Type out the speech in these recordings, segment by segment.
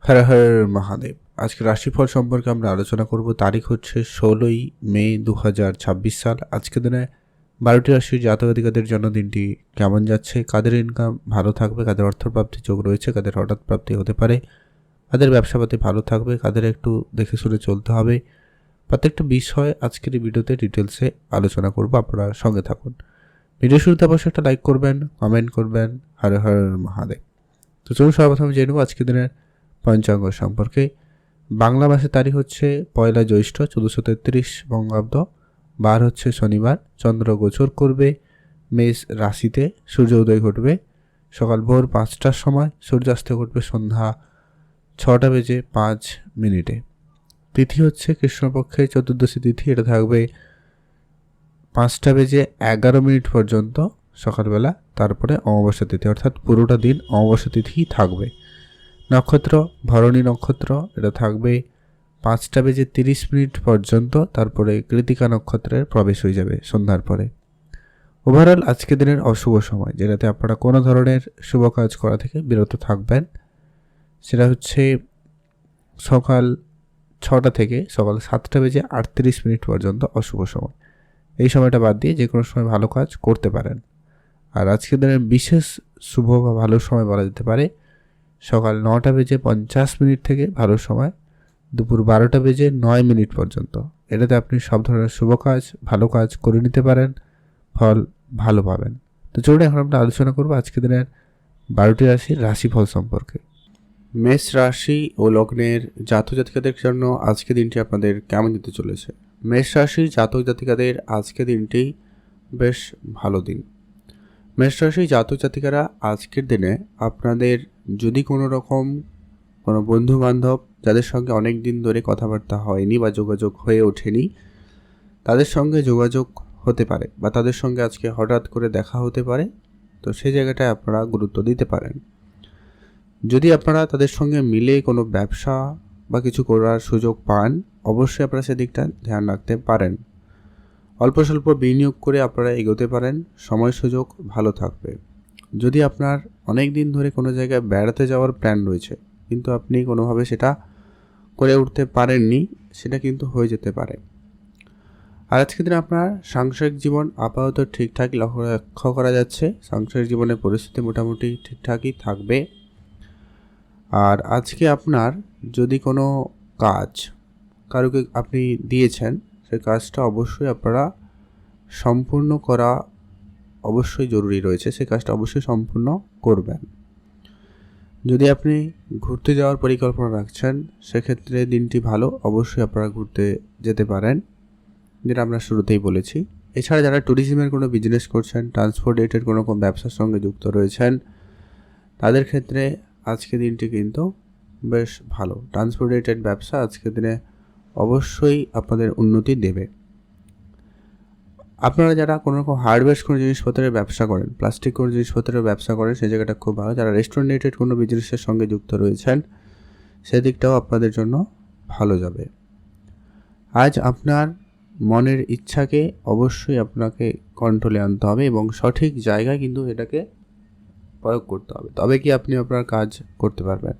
হর হর মহাদেব। আজকে রাশিফল সম্পর্কে আমরা আলোচনা করব। তারিখ হচ্ছে 16ই মে 2026 সাল। আজকে দিনে 12টি রাশির জাতক-জাতিকাদের জন্য দিনটি কেমন যাচ্ছে, কাদের ইনকাম ভালো থাকবে, কাদের অর্থপ্রাপ্তি যোগ রয়েছে, কাদের হঠাৎ প্রাপ্তি হতে পারে, কাদের ব্যবসাপাতি ভালো থাকবে, কাদের একটু দেখে শুনে চলতে হবে, প্রত্যেকটা বিষয় আজকের এই ভিডিওতে ডিটেলসে আলোচনা করব। আপনারা সঙ্গে থাকুন। ভিডিও শুরুতে অবশ্যই একটা লাইক করবেন, কমেন্ট করবেন। হর হর মহাদেব। তো চলুন সর্বপ্রথম জেনে নেব আজকের দিনের পঞ্চাঙ্গ সম্পর্কে। বাংলা মাসের তারিখ হচ্ছে 1 জ্যৈষ্ঠ 1433 বঙ্গাব্দ, বার হচ্ছে শনিবার। চন্দ্র গোচর করবে মেষ রাশিতে। সূর্য উদয় ঘটবে সকাল ভোর 5টার সময়, সূর্যাস্ত ঘটবে সন্ধ্যা 6:05। তিথি হচ্ছে কৃষ্ণপক্ষে চতুর্দশী তিথি। এটা থাকবে 5:11 পর্যন্ত সকালবেলা, তারপরে অমাবস্যা তিথি, অর্থাৎ পুরোটা দিন অমাবস্যা তিথি থাকবে। নক্ষত্র ভরণী নক্ষত্র, এটা থাকবে 5:30 পর্যন্ত, তারপরে কৃতিকা নক্ষত্রের প্রবেশ হয়ে যাবে সন্ধ্যার পরে। ওভারঅল আজকে দিনের অশুভ সময়, যেটাতে আপনারা কোনো ধরনের শুভ কাজ করা থেকে বিরত থাকবেন, সেটা হচ্ছে সকাল 6টা থেকে সকাল 7:38 পর্যন্ত অশুভ সময়। এই সময়টা বাদ দিয়ে যে কোনো সময় ভালো কাজ করতে পারেন। আর আজকে দিনের বিশেষ শুভ বা ভালো সময় বলা যেতে পারে সকাল 9:50 থেকে ভালো সময় দুপুর 12:09 পর্যন্ত। এটাতে আপনি সব ধরনের শুভ কাজ, ভালো কাজ করে নিতে পারেন, ফল ভালো পাবেন। তো চলুন এখন আমরা আলোচনা করবো আজকের দিনের 12টি রাশির রাশিফল সম্পর্কে। মেষ রাশি ও লগ্নের জাতক জাতিকাদের জন্য আজকে দিনটি আপনাদের কেমন যেতে চলেছে। মেষ রাশি জাতক জাতিকাদের আজকে দিনটি বেশ ভালো দিন। মেষ রাশি জাতক জাতিকারা আজকের দিনে আপনাদের যদি কোনো রকম কোনো বন্ধু বান্ধব যাদের সঙ্গে অনেক দিন ধরে কথাবার্তা হয়নি বা যোগাযোগ হয়ে ওঠেনি, তাদের সঙ্গে যোগাযোগ হতে পারে বা তাদের সঙ্গে আজকে হঠাৎ করে দেখা হতে পারে। তো সেই জায়গাটায় আপনারা গুরুত্ব দিতে পারেন। যদি আপনারা তাদের সঙ্গে মিলে কোনো ব্যবসা বা কিছু করার সুযোগ পান, অবশ্যই আপনারা সেদিকটা ধ্যান রাখতে পারেন। অল্প স্বল্প বিনিয়োগ করে আপনারা এগোতে পারেন, সময় সুযোগ ভালো থাকবে। যদি আপনার অনেক দিন ধরে কোনো জায়গায় বেড়াতে যাওয়ার প্ল্যান রয়েছে কিন্তু আপনি কোনোভাবে সেটা করে উঠতে পারেননি, সেটা কিন্তু হয়ে যেতে পারে। আর আজকের দিনে আপনার সাংসারিক জীবন আপাতত ঠিকঠাকই লক্ষ্য করা যাচ্ছে। সাংসারিক জীবনের পরিস্থিতি মোটামুটি ঠিকঠাকই থাকবে। আর আজকে আপনার যদি কোনো কাজ কারোকে আপনি দিয়েছেন, সেই কাজটা অবশ্যই আপনারা সম্পূর্ণ করা অবশ্যই জরুরি রয়েছে, সেই কাজটা অবশ্যই সম্পূর্ণ করবেন। যদি আপনি ঘুরতে যাওয়ার পরিকল্পনা রাখছেন, সেক্ষেত্রে দিনটি ভালো, অবশ্যই আপনারা ঘুরতে যেতে পারেন, যেটা আমরা শুরুতেই বলেছি। এছাড়া যারা ট্যুরিজমের কোনো বিজনেস করছেন, ট্রান্সপোর্ট রিলেটেড কোনো ব্যবসার সঙ্গে যুক্ত রয়েছেন, তাদের ক্ষেত্রে আজকে দিনটি কিন্তু বেশ ভালো। ট্রান্সপোর্ট রিলেটেড ব্যবসা আজকের দিনে অবশ্যই আপনাদের উন্নতি দেবে। আপনারা যারা কোনো রকম হার্ডওয়্যার কোনো জিনিসপত্রের ব্যবসা করেন, প্লাস্টিক কোনো জিনিসপত্রের ব্যবসা করেন, সেই জায়গাটা খুব ভালো। যারা রেস্টুরেন্ট রিলেটেড কোনো বিজনেসের সঙ্গে যুক্ত রয়েছেন, সেদিকটাও আপনাদের জন্য ভালো যাবে। আজ আপনার মনের ইচ্ছাকে অবশ্যই আপনাকে কন্ট্রোলে আনতে হবে এবং সঠিক জায়গায় কিন্তু এটাকে প্রয়োগ করতে হবে, তবে কি আপনি আপনার কাজ করতে পারবেন।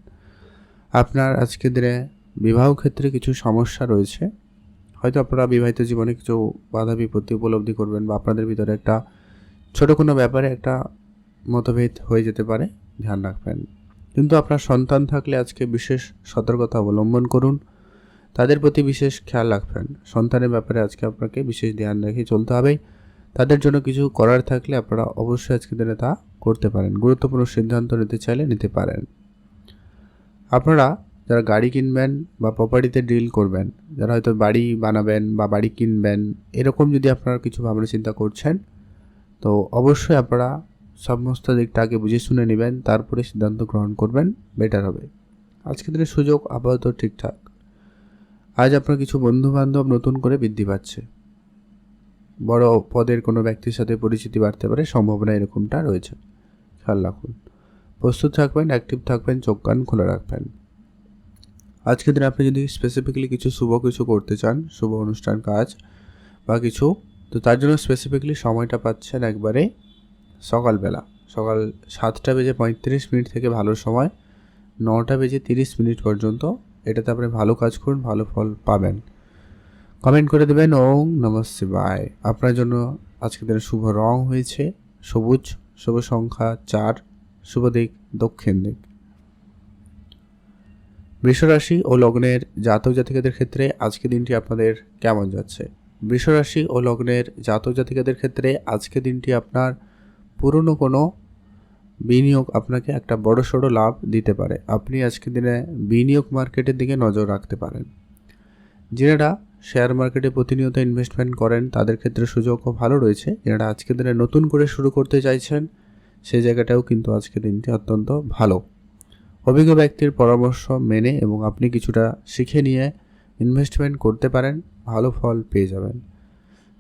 আপনার আজকের দিনে বিবাহ ক্ষেত্রে কিছু সমস্যা রয়েছে, হয়তো আপনারা বিবাহিত জীবনে কিছু বাধা বিপত্তি উপলব্ধি করবেন বা আপনাদের ভিতরে একটা ছোটো কোনো ব্যাপারে একটা মতভেদ হয়ে যেতে পারে, ধ্যান রাখবেন। কিন্তু আপনার সন্তান থাকলে আজকে বিশেষ সতর্কতা অবলম্বন করুন, তাদের প্রতি বিশেষ খেয়াল রাখবেন। সন্তানের ব্যাপারে আজকে আপনাকে বিশেষ ধ্যান রেখে চলতে হবে। তাদের জন্য কিছু করার থাকলে আপনারা অবশ্যই আজকের দিনে তা করতে পারেন। গুরুত্বপূর্ণ সিদ্ধান্ত নিতে চাইলে নিতে পারেন। আপনারা যারা গাড়ি কিনবেন বা প্রপার্টিতে ডিল করবেন, যারা হয়তো বাড়ি বানাবেন বা বাড়ি কিনবেন, এরকম যদি আপনারা কিছু ভাবনা চিন্তা করছেন, তো অবশ্যই আপনারা সমস্ত দিকটা আগে বুঝে শুনে নেবেন, তারপরে সিদ্ধান্ত গ্রহণ করবেন, বেটার হবে। আজকের দিনের সুযোগ আপাতত ঠিকঠাক। আজ আপনার কিছু বন্ধুবান্ধব নতুন করে বৃদ্ধি পাচ্ছে, বড় পদের কোনো ব্যক্তির সাথে পরিচিতি বাড়তে পারে, সম্ভাবনা এরকমটা রয়েছে, খেয়াল রাখুন। প্রস্তুত থাকবেন, অ্যাক্টিভ থাকবেন, চোখ কান খোলা রাখবেন। আজকের দিনে আপনি যদি স্পেসিফিক্যালি কিছু শুভ কিছু করতে চান, শুভ অনুষ্ঠান কাজ বা কিছু, তো তার জন্য স্পেসিফিক্যালি সময়টা পাচ্ছেন একবারে সকালবেলা, সকাল 7:35 থেকে ভালো সময়, 9:30 পর্যন্ত এটাতে আপনি ভালো কাজ করুন, ভালো ফল পাবেন। কমেন্ট করে দেবেন ওং নমঃ শিবায়। আপনার জন্য আজকের দিনে শুভ রং হয়েছে সবুজ, শুভ সংখ্যা 4, শুভ দিক দক্ষিণ দিক। বৃষ রাশি ও লগ্নের জাতক জাতিকাদের ক্ষেত্রে আজকের দিনটি আপনাদের কেমন যাচ্ছে? বৃষ রাশি ও লগ্নের জাতক জাতিকাদের ক্ষেত্রে আজকের দিনটি আপনার পুরনো কোনো বিনিয়োগ আপনাকে একটা বড়সড় লাভ দিতে পারে। আপনি আজকের দিনে বিনিয়োগ মার্কেটের দিকে নজর রাখতে পারেন। যারা শেয়ার মার্কেটে প্রতিনিয়ত ইনভেস্টমেন্ট করেন তাদের ক্ষেত্রে সুযোগও ভালো রয়েছে। যারা আজকের দিনে নতুন করে শুরু করতে চাইছেন সেই জায়গাটাও কিন্তু আজকের দিনটি অত্যন্ত ভালো। অভিজ্ঞ ব্যক্তির পরামর্শ মেনে এবং আপনি কিছুটা শিখে নিয়ে ইনভেস্টমেন্ট করতে পারেন, ভালো ফল পেয়ে যাবেন।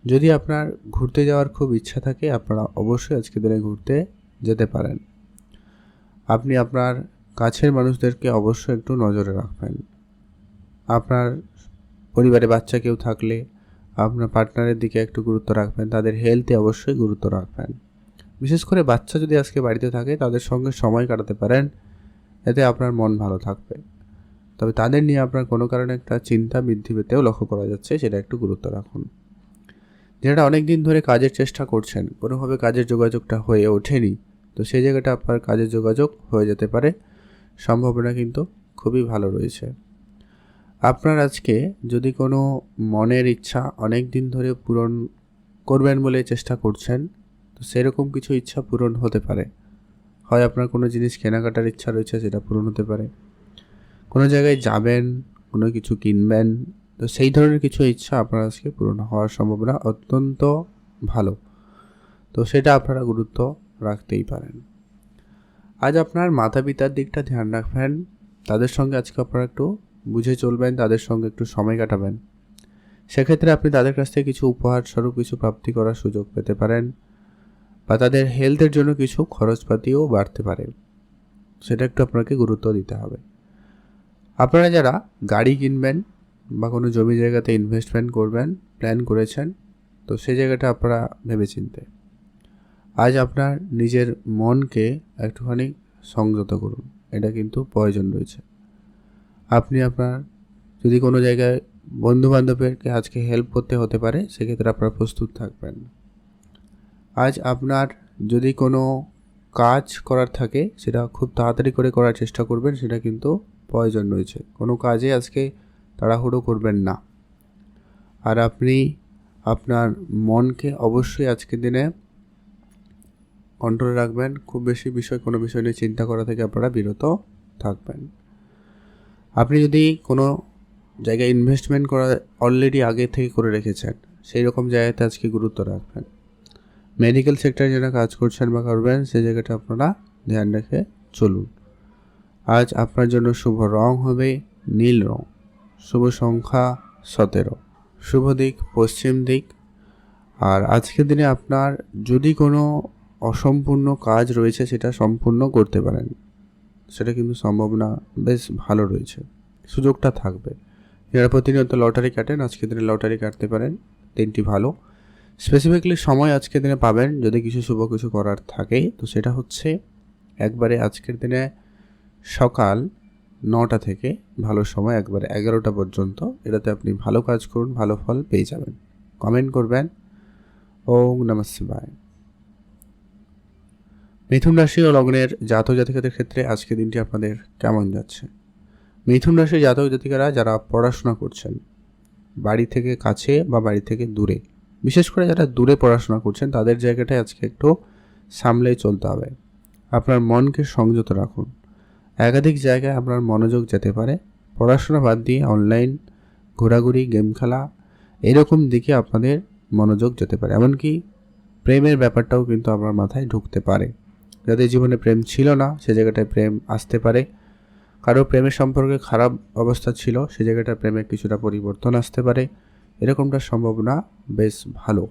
যদি আপনার ঘুরতে যাওয়ার খুব ইচ্ছা থাকে আপনারা অবশ্যই আজকের দিনে ঘুরতে যেতে পারেন। আপনি আপনার কাছের মানুষদেরকে অবশ্যই একটু নজরে রাখবেন। আপনার পরিবারে বাচ্চা কেউ থাকলে আপনার পার্টনারের দিকে একটু গুরুত্ব রাখবেন, তাদের হেলথে অবশ্যই গুরুত্ব রাখবেন। বিশেষ করে বাচ্চা যদি আজকে বাড়িতে থাকে তাদের সঙ্গে সময় কাটাতে পারেন, এতে আপনার মন ভালো থাকবে। তবে তাদের নিয়ে আপনার কোনো কারণে একটা চিন্তা বৃদ্ধি পেতেও লক্ষ্য করা যাচ্ছে, সেটা একটু গুরুত্ব রাখুন। যেটা অনেক দিন ধরে কাজের চেষ্টা করছেন, কোনোভাবে কাজের যোগাযোগটা হয়ে ওঠেনি, তো সেই জায়গাটা আপনার কাজের যোগাযোগ হয়ে যেতে পারে, সম্ভাবনা কিন্তু খুবই ভালো রয়েছে। আপনার আজকে যদি কোনো মনের ইচ্ছা অনেক দিন ধরে পূরণ করবেন বলে চেষ্টা করছেন, তো সেরকম কিছু ইচ্ছা পূরণ হতে পারে। হয় আপনার কোনো জিনিস কেনাকাটার ইচ্ছা রয়েছে, সেটা পূরণ হতে পারে। কোনো জায়গায় যাবেন, কোনো কিছু কিনবেন, তো সেই ধরনের কিছু ইচ্ছা আপনার আজকে পূরণ হওয়ার সম্ভাবনা অত্যন্ত ভালো। তো সেটা আপনারা গুরুত্ব রাখতেই পারেন। আজ আপনার মাতা পিতার দিকটা ধ্যান রাখবেন, তাদের সঙ্গে আজকে আপনারা একটু বুঝে চলবেন, তাদের সঙ্গে একটু সময় কাটাবেন। সেক্ষেত্রে আপনি তাদের কাছ থেকে কিছু উপহার স্বরূপ কিছু প্রাপ্তি করার সুযোগ পেতে পারেন, বা তাদের হেলথের জন্য কিছু খরচপাতিও বাড়তে পারে, সেটা একটু আপনাকে গুরুত্ব দিতে হবে। আপনারা যারা গাড়ি কিনবেন বা কোনো জমি জায়গাতে ইনভেস্টমেন্ট করবেন প্ল্যান করেছেন, তো সেই জায়গাটা আপনারা ভেবেচিন্তে আজ আপনার নিজের মনকে একটুখানি সংযত করুন, এটা কিন্তু প্রয়োজন রয়েছে। আপনি আপনার যদি কোনো জায়গায় বন্ধুবান্ধবকে আজকে হেল্প করতে হতে পারে, সেক্ষেত্রে আপনারা প্রস্তুত থাকবেন। আজ আপনার যদি কোনো কাজ করার থাকে সেটা খুব তাড়াতাড়ি করে করার চেষ্টা করবেন, সেটা কিন্তু প্রয়োজন রয়েছে। কোনো কাজে আজকে তাড়াহুড়ো করবেন না। আর আপনি আপনার মনকে অবশ্যই আজকের দিনে কন্ট্রোলে রাখবেন। খুব বেশি কোনো বিষয় নিয়ে চিন্তা করা থেকে আপনারা বিরত থাকবেন। আপনি যদি কোনো জায়গায় ইনভেস্টমেন্ট করা অলরেডি আগে থেকে করে রেখেছেন, সেই রকম জায়গাতে আজকে গুরুত্ব রাখবেন। মেডিকেল সেক্টরে যারা কাজ করছেন বা করবেন, সেই জায়গাটা আপনারা ধ্যান রেখে চলুন। আজ আপনার জন্য শুভ রং হবে নীল রং, শুভ সংখ্যা 17, শুভ দিক পশ্চিম দিক। আর আজকের দিনে আপনার যদি কোনো অসম্পূর্ণ কাজ রয়েছে সেটা সম্পূর্ণ করতে পারেন, সেটা কিন্তু সম্ভাবনা বেশ ভালো রয়েছে, সুযোগটা থাকবে। যারা প্রতিনিয়ত লটারি কাটেন আজকের দিনে লটারি কাটতে পারেন, দিনটি ভালো। স্পেসিফিকলি সময় আজকের দিনে পাবেন যদি কিছু শুভ কিছু করার থাকে, তো সেটা হচ্ছে একবারে আজকের দিনে সকাল 9টা থেকে ভালো সময় একবারে 11টা পর্যন্ত, এটাতে আপনি ভালো কাজ করুন, ভালো ফল পেয়ে যাবেন। কমেন্ট করবেন ওং নমঃ শিবায়। মিথুন রাশি ও লগ্নের জাতক জাতিকাদের ক্ষেত্রে আজকের দিনটি আপনাদের কেমন যাচ্ছে? মিথুন রাশির জাতক জাতিকারা যারা পড়াশোনা করছেন, বাড়ি থেকে কাছে বা বাড়ি থেকে দূরে, বিশেষ করে যারা দূরে পড়াশোনা করছেন তাদের জায়গাটায় আজকে একটু সামলেই চলতে হবে। আপনার মনকে সংযত রাখুন। একাধিক জায়গায় আপনার মনোযোগ যেতে পারে, পড়াশোনা বাদ দিয়ে অনলাইন ঘোরাঘুরি, গেম খেলা, এরকম দিকে আপনাদের মনোযোগ যেতে পারে। এমনকি প্রেমের ব্যাপারটাও কিন্তু আপনার মাথায় ঢুকতে পারে। যাদের জীবনে প্রেম ছিল না সে জায়গাটায় প্রেম আসতে পারে। কারো প্রেমের সম্পর্কে খারাপ অবস্থা ছিল, সে জায়গাটায় প্রেমের কিছুটা পরিবর্তন আসতে পারে, এরকমটা সম্ভাবনা বেশ ভালো।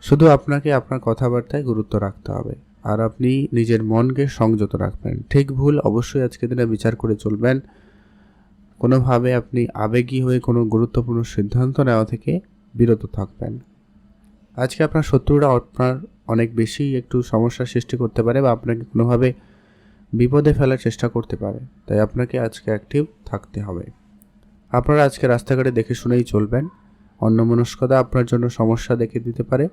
শুধু আপনাকে আপনার কথাবার্তায় গুরুত্ব রাখতে হবে, আর আপনি নিজের মনকে সংযত রাখবেন। ঠিক ভুল অবশ্যই আজকের দিনে বিচার করে চলবেন। কোনোভাবে আপনি আবেগী হয়ে কোনো গুরুত্বপূর্ণ সিদ্ধান্ত নেওয়া থেকে বিরত থাকবেন। আজকে আপনার শত্রুরা আপনার অনেক বেশি একটু সমস্যার সৃষ্টি করতে পারে, বা আপনাকে কোনোভাবে বিপদে ফেলার চেষ্টা করতে পারে, তাই আপনাকে আজকে অ্যাক্টিভ থাকতে হবে। আপনারা আজকে রাস্তাঘাটে দেখে শুনেই চলবেন। অন্যমনস্কতা আপনার জন্য সমস্যা দেখে দিতে পারে,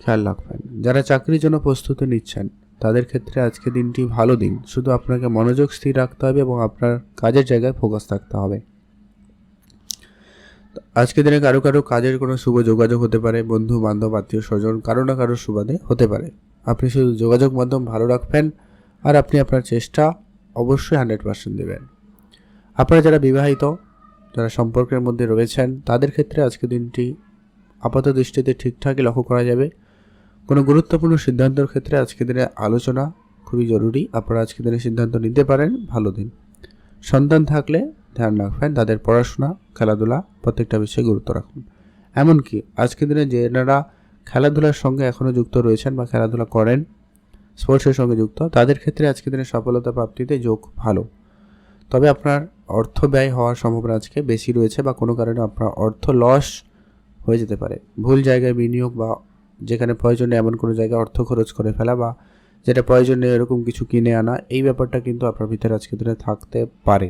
খেয়াল রাখবেন। যারা চাকরির জন্য প্রস্তুতি নিচ্ছেন তাদের ক্ষেত্রে আজকে দিনটি ভালো দিন, শুধু আপনাকে মনোযোগ স্থির রাখতে হবে এবং আপনার কাজের জায়গায় ফোকাস থাকতে হবে। আজকে দিনে কারো কারো কাজের কোনো শুভ যোগাযোগ হতে পারে, বন্ধু বান্ধব আত্মীয় স্বজন কারো না কারো সুবাদে হতে পারে। আপনি শুধু যোগাযোগ মাধ্যম ভালো রাখবেন আর আপনি আপনার চেষ্টা অবশ্যই 100% দেবেন। আপনারা যারা বিবাহিত, যারা সম্পর্কের মধ্যে রয়েছেন তাদের ক্ষেত্রে আজকে দিনটি আপাত দৃষ্টিতে ঠিকঠাকই লক্ষ্য করা যাবে। কোনো গুরুত্বপূর্ণ সিদ্ধান্তের ক্ষেত্রে আজকে দিনে আলোচনা খুবই জরুরি। আপনারা আজকে দিনে সিদ্ধান্ত নিতে পারেন, ভালো দিন। সন্তান থাকলে ধ্যান রাখবেন, তাদের পড়াশোনা খেলাধুলা প্রত্যেকটা বিষয়ে গুরুত্ব রাখুন। এমনকি আজকে দিনে যেনারা খেলাধুলার সঙ্গে এখনও যুক্ত রয়েছেন বা খেলাধুলা করেন, স্পোর্টসের সঙ্গে যুক্ত, তাদের ক্ষেত্রে আজকে দিনে সফলতা প্রাপ্তিতে যোগ ভালো। তবে আপনার অর্থ ব্যয় হওয়ার সম্ভাবনা আজকে বেশি রয়েছে বা কোনো কারণে আপনার অর্থ লস হয়ে যেতে পারে। ভুল জায়গায় বিনিয়োগ বা যেখানে প্রয়োজনে এমন কোনো জায়গায় অর্থ খরচ করে ফেলা বা যেটা প্রয়োজনে এরকম কিছু কিনে আনা, এই ব্যাপারটা কিন্তু আপনার ভিতরে আজকে দিনে থাকতে পারে।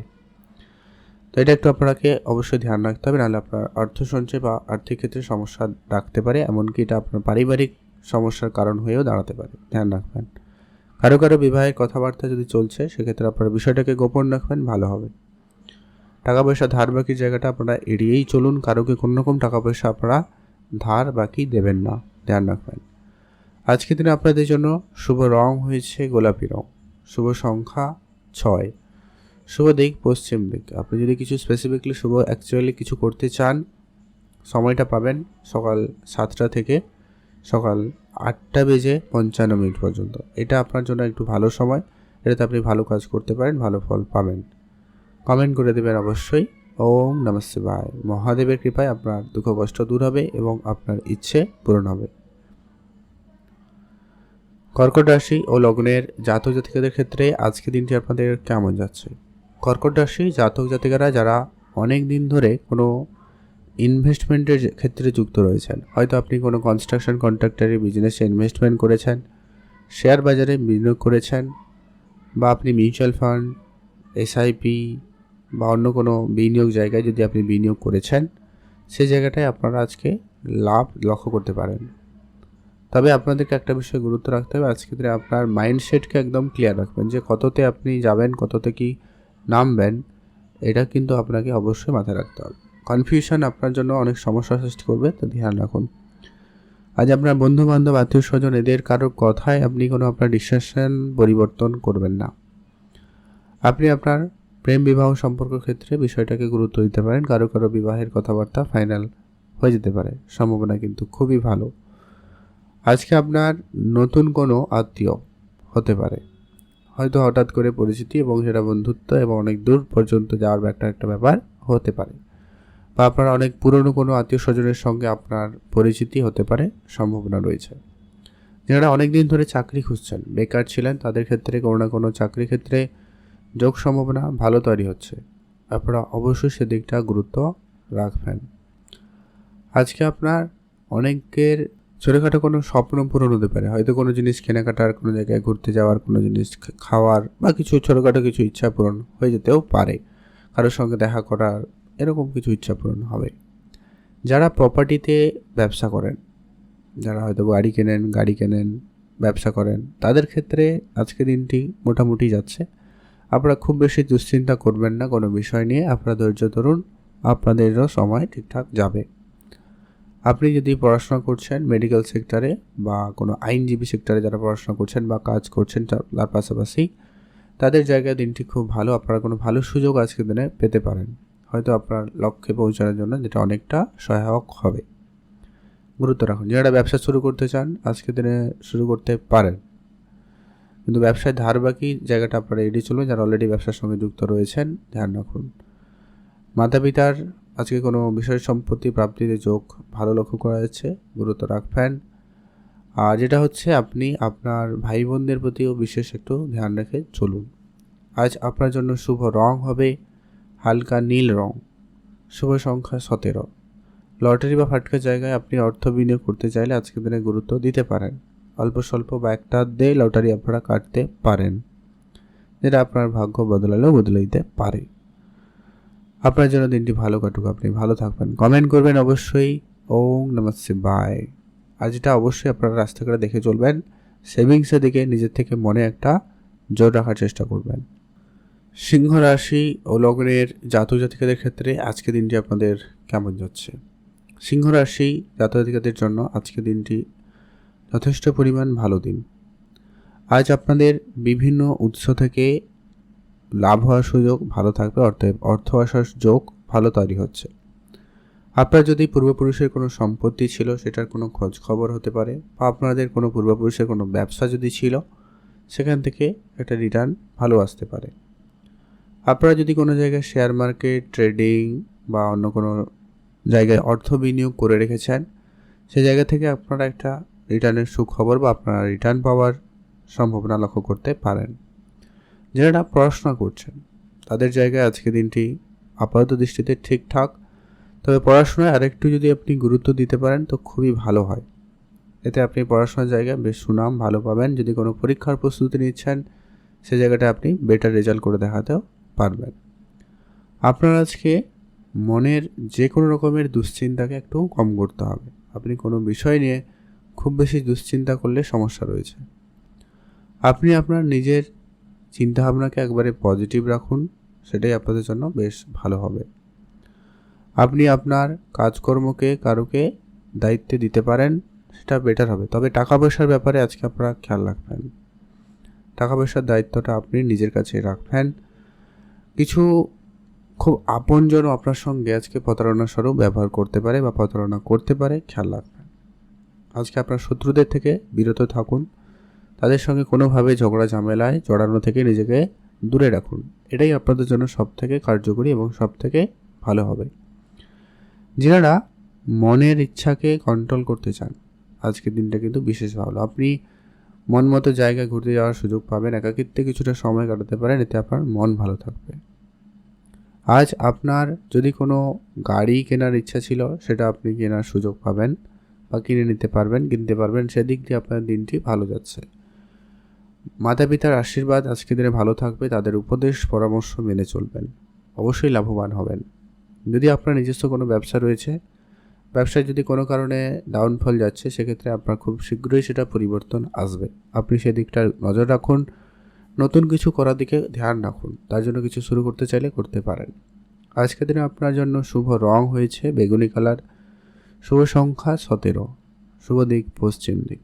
তো এটা একটু আপনাকে অবশ্যই ধ্যান রাখতে হবে, নাহলে আপনার অর্থ সঞ্চয় বা আর্থিক ক্ষেত্রে সমস্যা রাখতে পারে, এমনকি এটা আপনার পারিবারিক সমস্যার কারণ হয়েও দাঁড়াতে পারে, ধ্যান রাখবেন। কারো কারো বিবাহের কথাবার্তা যদি চলছে সেক্ষেত্রে আপনারা বিষয়টাকে গোপন রাখবেন, ভালো হবে। টাকা পয়সা ধার বাকির জায়গাটা আপনারা এড়িয়েই চলুন, কারোকে কোনো রকম টাকা পয়সা আপনারা ধার বাকি দেবেন না, ধ্যান রাখবেন। আজকের দিনে আপনাদের জন্য শুভ রং হয়েছে গোলাপি রং, শুভ সংখ্যা 6, শুভ দিক পশ্চিম দিক। আপনি যদি কিছু স্পেসিফিকলি শুভ অ্যাকচুয়ালি কিছু করতে চান, সময়টা পাবেন সকাল 7টা থেকে সকাল 8:55 পর্যন্ত। এটা আপনার জন্য একটু ভালো সময়, এটাতে আপনি ভালো কাজ করতে পারেন, ভালো ফল পাবেন। কমেন্ট করে দেবেন অবশ্যই। ওম নমঃ শিবায়। মহাদেবের কৃপায় আপনার দুঃখ কষ্ট দূর হবে এবং আপনার ইচ্ছে পূরণ হবে। কর্কট রাশি ও লগ্নের জাতক জাতিকাদের ক্ষেত্রে আজকে দিনটি আপনাদের কেমন যাচ্ছে? কর্কট রাশি জাতক জাতিকারা যারা অনেক দিন ধরে কোনো ইনভেস্টমেন্টের ক্ষেত্রে যুক্ত রয়েছেন, হয়তো আপনি কোনো কনস্ট্রাকশন কন্ট্রাক্টরের বিজনেসে ইনভেস্টমেন্ট করেছেন, শেয়ার বাজারে বিনিয়োগ করেছেন, বা আপনি মিউচুয়াল ফান্ড, এসআইপি বা অন্য কোনো বিনিয়োগ জায়গায় যদি আপনি বিনিয়োগ করেছেন, সেই জায়গাটায় আপনারা আজকে লাভ লক্ষ্য করতে পারেন। তবে আপনাদেরকে একটা বিষয় গুরুত্ব রাখতে হবে, আজকে দিনে আপনার মাইন্ডসেটকে একদম ক্লিয়ার রাখবেন যে কততে আপনি যাবেন, কততে কি নামবেন, এটা কিন্তু আপনাকে অবশ্যই মাথায় রাখতে হবে। কনফিউশন আপনার জন্য অনেক সমস্যার সৃষ্টি করবে, তো ধ্যান রাখুন। আজ আপনার বন্ধু বান্ধব আত্মীয় স্বজন এদের কারোর কথায় আপনি কোনো আপনার ডিসিশন পরিবর্তন করবেন না। আপনি আপনার প্রেম বিবাহ সম্পর্ক ক্ষেত্রে বিষয়টাকে গুরুত্ব দিতে পারেন, কারো কারো বিবাহের কথাবার্তা ফাইনাল হয়ে যেতে পারে, সম্ভাবনা কিন্তু খুবই ভালো। আজকে আপনার নতুন কোনো আত্মীয় হতে পারে, হয়তো হঠাৎ করে পরিচিতি এবং সেটা বন্ধুত্ব এবং অনেক দূর পর্যন্ত যাওয়ার একটা ব্যাপার হতে পারে, বা আপনার অনেক পুরনো কোনো আত্মীয় স্বজনের সঙ্গে আপনার পরিচিতি হতে পারে, সম্ভাবনা রয়েছে। যারা অনেক দিন ধরে চাকরি খুঁজছেন, বেকার ছিলেন, তাদের ক্ষেত্রে কোনো না কোনো চাকরি ক্ষেত্রে যোগ সম্ভাবনা ভালো তৈরি হচ্ছে, আপনারা অবশ্যই সেদিকটা গুরুত্ব রাখবেন। আজকে আপনার অনেকের ছোটোখাটো কোনো স্বপ্ন পূরণ হতে পারে, হয়তো কোনো জিনিস কেনাকাটার, কোনো জায়গায় ঘুরতে যাওয়ার, কোনো জিনিস খাওয়ার বা কিছু ছোটোখাটো কিছু ইচ্ছা পূরণ হয়ে যেতেও পারে, কারোর সঙ্গে দেখা করার, এরকম কিছু ইচ্ছা পূরণ হবে। যারা প্রপার্টিতে ব্যবসা করেন, যারা হয়তো গাড়ি কেনেন, ব্যবসা করেন, তাদের ক্ষেত্রে আজকে দিনটি মোটামুটি যাচ্ছে। আপনারা খুব বেশি দুশ্চিন্তা করবেন না কোনো বিষয় নিয়ে, আপনারা ধৈর্য ধরুন, আপনাদেরও সময় ঠিকঠাক যাবে। আপনি যদি পড়াশোনা করছেন মেডিকেল সেক্টরে বা কোনো আইনজীবী সেক্টরে যারা পড়াশোনা করছেন বা কাজ করছেন, তার পাশাপাশি তাদের জায়গায় দিনটি খুব ভালো। আপনারা কোনো ভালো সুযোগ আজকের দিনে পেতে পারেন, হয়তো আপনার লক্ষ্যে পৌঁছানোর জন্য, যেটা অনেকটা সহায়ক হবে। গুরুত্ব রাখুন। যারা ব্যবসা শুরু করতে চান আজকের দিনে শুরু করতে পারেন, কিন্তু ব্যবসায় ধার বাকি জায়গাটা আপনারা এড়িয়ে চলুন। যারা অলরেডি ব্যবসার সঙ্গে যুক্ত রয়েছেন, ধ্যান রাখুন। মাতা পিতার আজকে কোনো বিষয় সম্পত্তি প্রাপ্তিতে যোগ ভালো লক্ষ্য করা যাচ্ছে, গুরুত্ব রাখবেন। আর যেটা হচ্ছে, আপনি আপনার ভাই বোনদের প্রতিও বিশেষ একটু ধ্যান রেখে চলুন। আজ আপনার জন্য শুভ রং হবে হালকা নীল রং, শুভ সংখ্যা 17। লটারি বা ফাটকা জায়গায় আপনি অর্থ বিনিয়োগ করতে চাইলে আজকের দিনে গুরুত্ব দিতে পারেন। অল্প স্বল্প বা একটা দিয়ে লটারি আপনারা কাটতে পারেন। যেটা আপনার ভাগ্য বদলালেও বদলে দিতে পারে। আপনার জন্য দিনটি ভালো কাটুক, আপনি ভালো থাকবেন। কমেন্ট করবেন অবশ্যই ওম নমঃ শিবায়। আর যেটা অবশ্যই আপনারা রাস্তা করে দেখে চলবেন, সেভিংসের দিকে নিজের থেকে মনে একটা জোর রাখার চেষ্টা করবেন। সিংহ রাশি ও লগ্নের জাতক জাতিকাদের ক্ষেত্রে আজকে দিনটি আপনাদের কেমন যাচ্ছে? সিংহ রাশি জাতক জাতিকাদের জন্য আজকে দিনটি যথেষ্ট পরিমাণ ভালো দিন। আজ আপনাদের বিভিন্ন উৎস থেকে লাভ হওয়ার সুযোগ ভালো থাকবে, অর্থ আসার যোগ ভালো তৈরি হচ্ছে। আপনার যদি পূর্বপুরুষের কোনো সম্পত্তি ছিল সেটার কোনো খোঁজ খবর হতে পারে, বা আপনাদের কোনো পূর্বপুরুষের কোনো ব্যবসা যদি ছিল সেখান থেকে একটা রিটার্ন ভালো আসতে পারে। আপনারা যদি কোনো জায়গায় শেয়ার মার্কেট, ট্রেডিং বা অন্য কোনো জায়গায় অর্থ বিনিয়োগ করে রেখেছেন, সেই জায়গা থেকে আপনারা একটা রিটার্নের সুখবর বা আপনারা রিটার্ন পাওয়ার সম্ভাবনা লক্ষ্য করতে পারেন। যারা পড়াশোনা করছেন তাদের জায়গায় আজকে দিনটি আপাতত দৃষ্টিতে ঠিকঠাক, তবে পড়াশোনায় আরেকটু যদি আপনি গুরুত্ব দিতে পারেন তো খুবই ভালো হয়। এতে আপনি পড়াশোনার জায়গায় বেশ সুনাম ভালো পাবেন। যদি কোনো পরীক্ষার প্রস্তুতি নিচ্ছেন সে জায়গাটা আপনি বেটার রেজাল্ট করে দেখাতেও পারবেন। আপনার আজকে মনের যে কোনো রকমের দুশ্চিন্তাকে একটু কম করতে হবে। আপনি কোনো বিষয় নিয়ে খুব বেশি দুশ্চিন্তা করলে সমস্যা রয়েছে। আপনি আপনার নিজের চিন্তাভাবনাকে একবারে পজিটিভ রাখুন, সেটাই আপনাদের জন্য বেশ ভালো হবে। আপনি আপনার কাজকর্মকে কারোকে দায়িত্বে দিতে পারেন, সেটা বেটার হবে। তবে টাকা পয়সার ব্যাপারে আজকে আপনারা খেয়াল রাখবেন। টাকা পয়সার দায়িত্বটা আপনি নিজের কাছে রাখবেন। কিছু খুব আপনজনও আপনার সঙ্গে আজকে প্রতারণা স্বরূপ ব্যবহার করতে পারে বা প্রতারণা করতে পারে, খেয়াল রাখবেন। আজকে আপনার শত্রুদের থেকে বিরত থাকুন, তাদের সঙ্গে কোনোভাবে ঝগড়া ঝামেলায় জড়ানো থেকে নিজেকে দূরে রাখুন। এটাই আপনাদের জন্য সব থেকে কার্যকরী এবং সব থেকে ভালো হবে। যারা মনের ইচ্ছাকে কন্ট্রোল করতে চান আজকের দিনটা কিন্তু বিশেষ ভালো। আপনি মন মতো জায়গায় ঘুরতে যাওয়ার সুযোগ পাবেন, একাকিত্বে কিছুটা সময় কাটাতে পারেন, এতে আপনার মন ভালো থাকবে। আজ আপনার যদি কোনো গাড়ি কেনার ইচ্ছা ছিল সেটা আপনি কেনার সুযোগ পাবেন বা কিনতে পারবেন, সেদিক দিয়ে আপনার দিনটি ভালো যাচ্ছে। মাতা পিতার আশীর্বাদ আজকের দিনে ভালো থাকবে, তাদের উপদেশ পরামর্শ মেনে চলবেন, অবশ্যই লাভবান হবেন। যদি আপনার নিজস্ব কোনো ব্যবসা রয়েছে, ব্যবসায় যদি কোনো কারণে ডাউনফল যাচ্ছে, সেক্ষেত্রে আপনার খুব শীঘ্রই সেটা পরিবর্তন আসবে। আপনি সেদিকটা নজর রাখুন, নতুন কিছু করার দিকে ধ্যান রাখুন, তার জন্য কিছু শুরু করতে চাইলে করতে পারেন। আজকের দিনে আপনার জন্য শুভ রং হয়েছে বেগুনি কালার, শুভ সংখ্যা 17, শুভ দিক পশ্চিম দিক।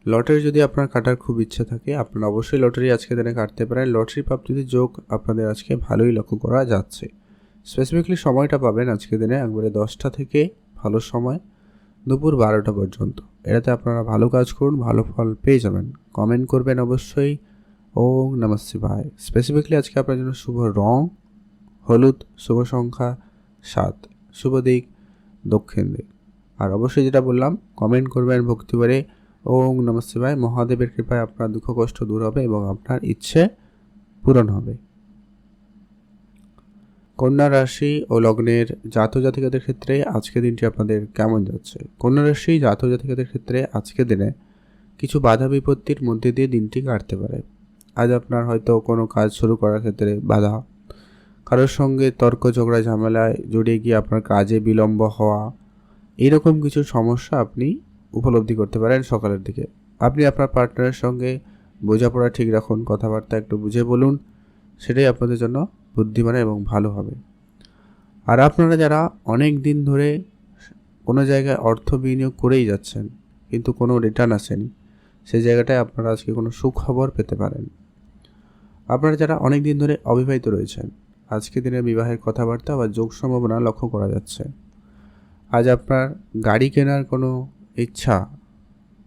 লটারি যদি আপনার কাটার খুব ইচ্ছা থাকে আপনারা অবশ্যই লটারি আজকের দিনে কাটতে পারেন। লটারি প্রাপ্তিতে যোগ আপনাদের আজকে ভালোই লক্ষ্য করা যাচ্ছে। স্পেসিফিকলি সময়টা পাবেন আজকের দিনে একবারে 10টা থেকে ভালো সময় দুপুর 12টা পর্যন্ত। এটাতে আপনারা ভালো কাজ করুন, ভালো ফল পেয়ে যাবেন। কমেন্ট করবেন অবশ্যই ওম নমঃ শিবায়। স্পেসিফিকলি আজকে আপনার জন্য শুভ রং হলুদ, শুভ সংখ্যা 7, শুভ দিক দক্ষিণ দিক। আর অবশ্যই যেটা বললাম কমেন্ট করবেন ভক্তিভরে ওম নমঃ শিবায়। মহাদেবের কৃপায় আপনার দুঃখ কষ্ট দূর হবে এবং আপনার ইচ্ছে পূরণ হবে। কন্যা রাশি ও লগ্নের জাতক জাতিকাদের ক্ষেত্রে আজকের দিনটি আপনাদের কেমন যাচ্ছে? কন্যা রাশি জাতক জাতিকাদের ক্ষেত্রে আজকের দিনে কিছু বাধা বিপত্তির মধ্যে দিয়ে দিনটি কাটতে পারে। আজ আপনার হয়তো কোনো কাজ শুরু করার ক্ষেত্রে বাধা, কারোর সঙ্গে তর্ক ঝগড়া ঝামেলায় জড়িয়ে গিয়ে আপনার কাজে বিলম্ব হওয়া, এইরকম কিছু সমস্যা আপনি উপলব্ধি করতে পারেন সকালের দিকে। আপনি আপনার পার্টনারের সঙ্গে বোঝাপড়া ঠিক রাখুন, কথাবার্তা একটু বুঝে বলুন, সেটাই আপনাদের জন্য বুদ্ধিমান এবং ভালো হবে। আর আপনারা যারা অনেক দিন ধরে কোনো জায়গায় অর্থ বিনিয়োগ করেই যাচ্ছেন কিন্তু কোনো রিটার্ন আসেনি, সেই জায়গাটায় আপনারা আজকে কোনো সুখবর পেতে পারেন। আপনারা যারা অনেক দিন ধরে অবিবাহিত রয়েছেন আজকে দিনে বিবাহের কথাবার্তা বা যোগ সম্ভাবনা লক্ষ্য করা যাচ্ছে। আজ আপনার গাড়ি কেনার কোনো ইচ্ছা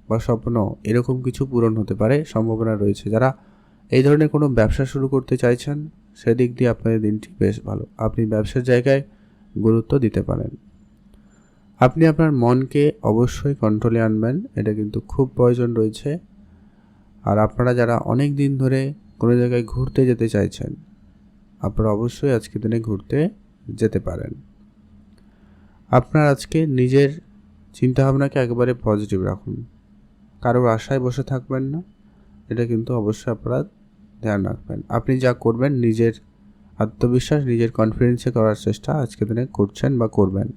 বা স্বপ্ন এরকম কিছু পূরণ হতে পারে, সম্ভাবনা রয়েছে। যারা এই ধরনের কোনো ব্যবসা শুরু করতে চাইছেন সেদিক দিয়ে আপনাদের দিনটি বেশ ভালো। আপনি ব্যবসার জায়গায় গুরুত্ব দিতে পারেন। আপনি আপনার মনকে অবশ্যই কন্ট্রোলে আনবেন, এটা কিন্তু খুব প্রয়োজন রয়েছে। আর আপনারা যারা অনেক দিন ধরে কোনো জায়গায় ঘুরতে যেতে চাইছেন আপনারা অবশ্যই আজকের দিনে ঘুরতে যেতে পারেন। আপনার আজকে নিজের চিন্তাভাবনাকে একেবারে পজিটিভ রাখুন, কারোর আশায় বসে থাকবেন না, এটা কিন্তু অবশ্যই আপনারা ধ্যান রাখবেন। আপনি যা করবেন নিজের আত্মবিশ্বাস, নিজের কনফিডেন্সে করার চেষ্টা আজকের দিনে করছেন বা করবেন।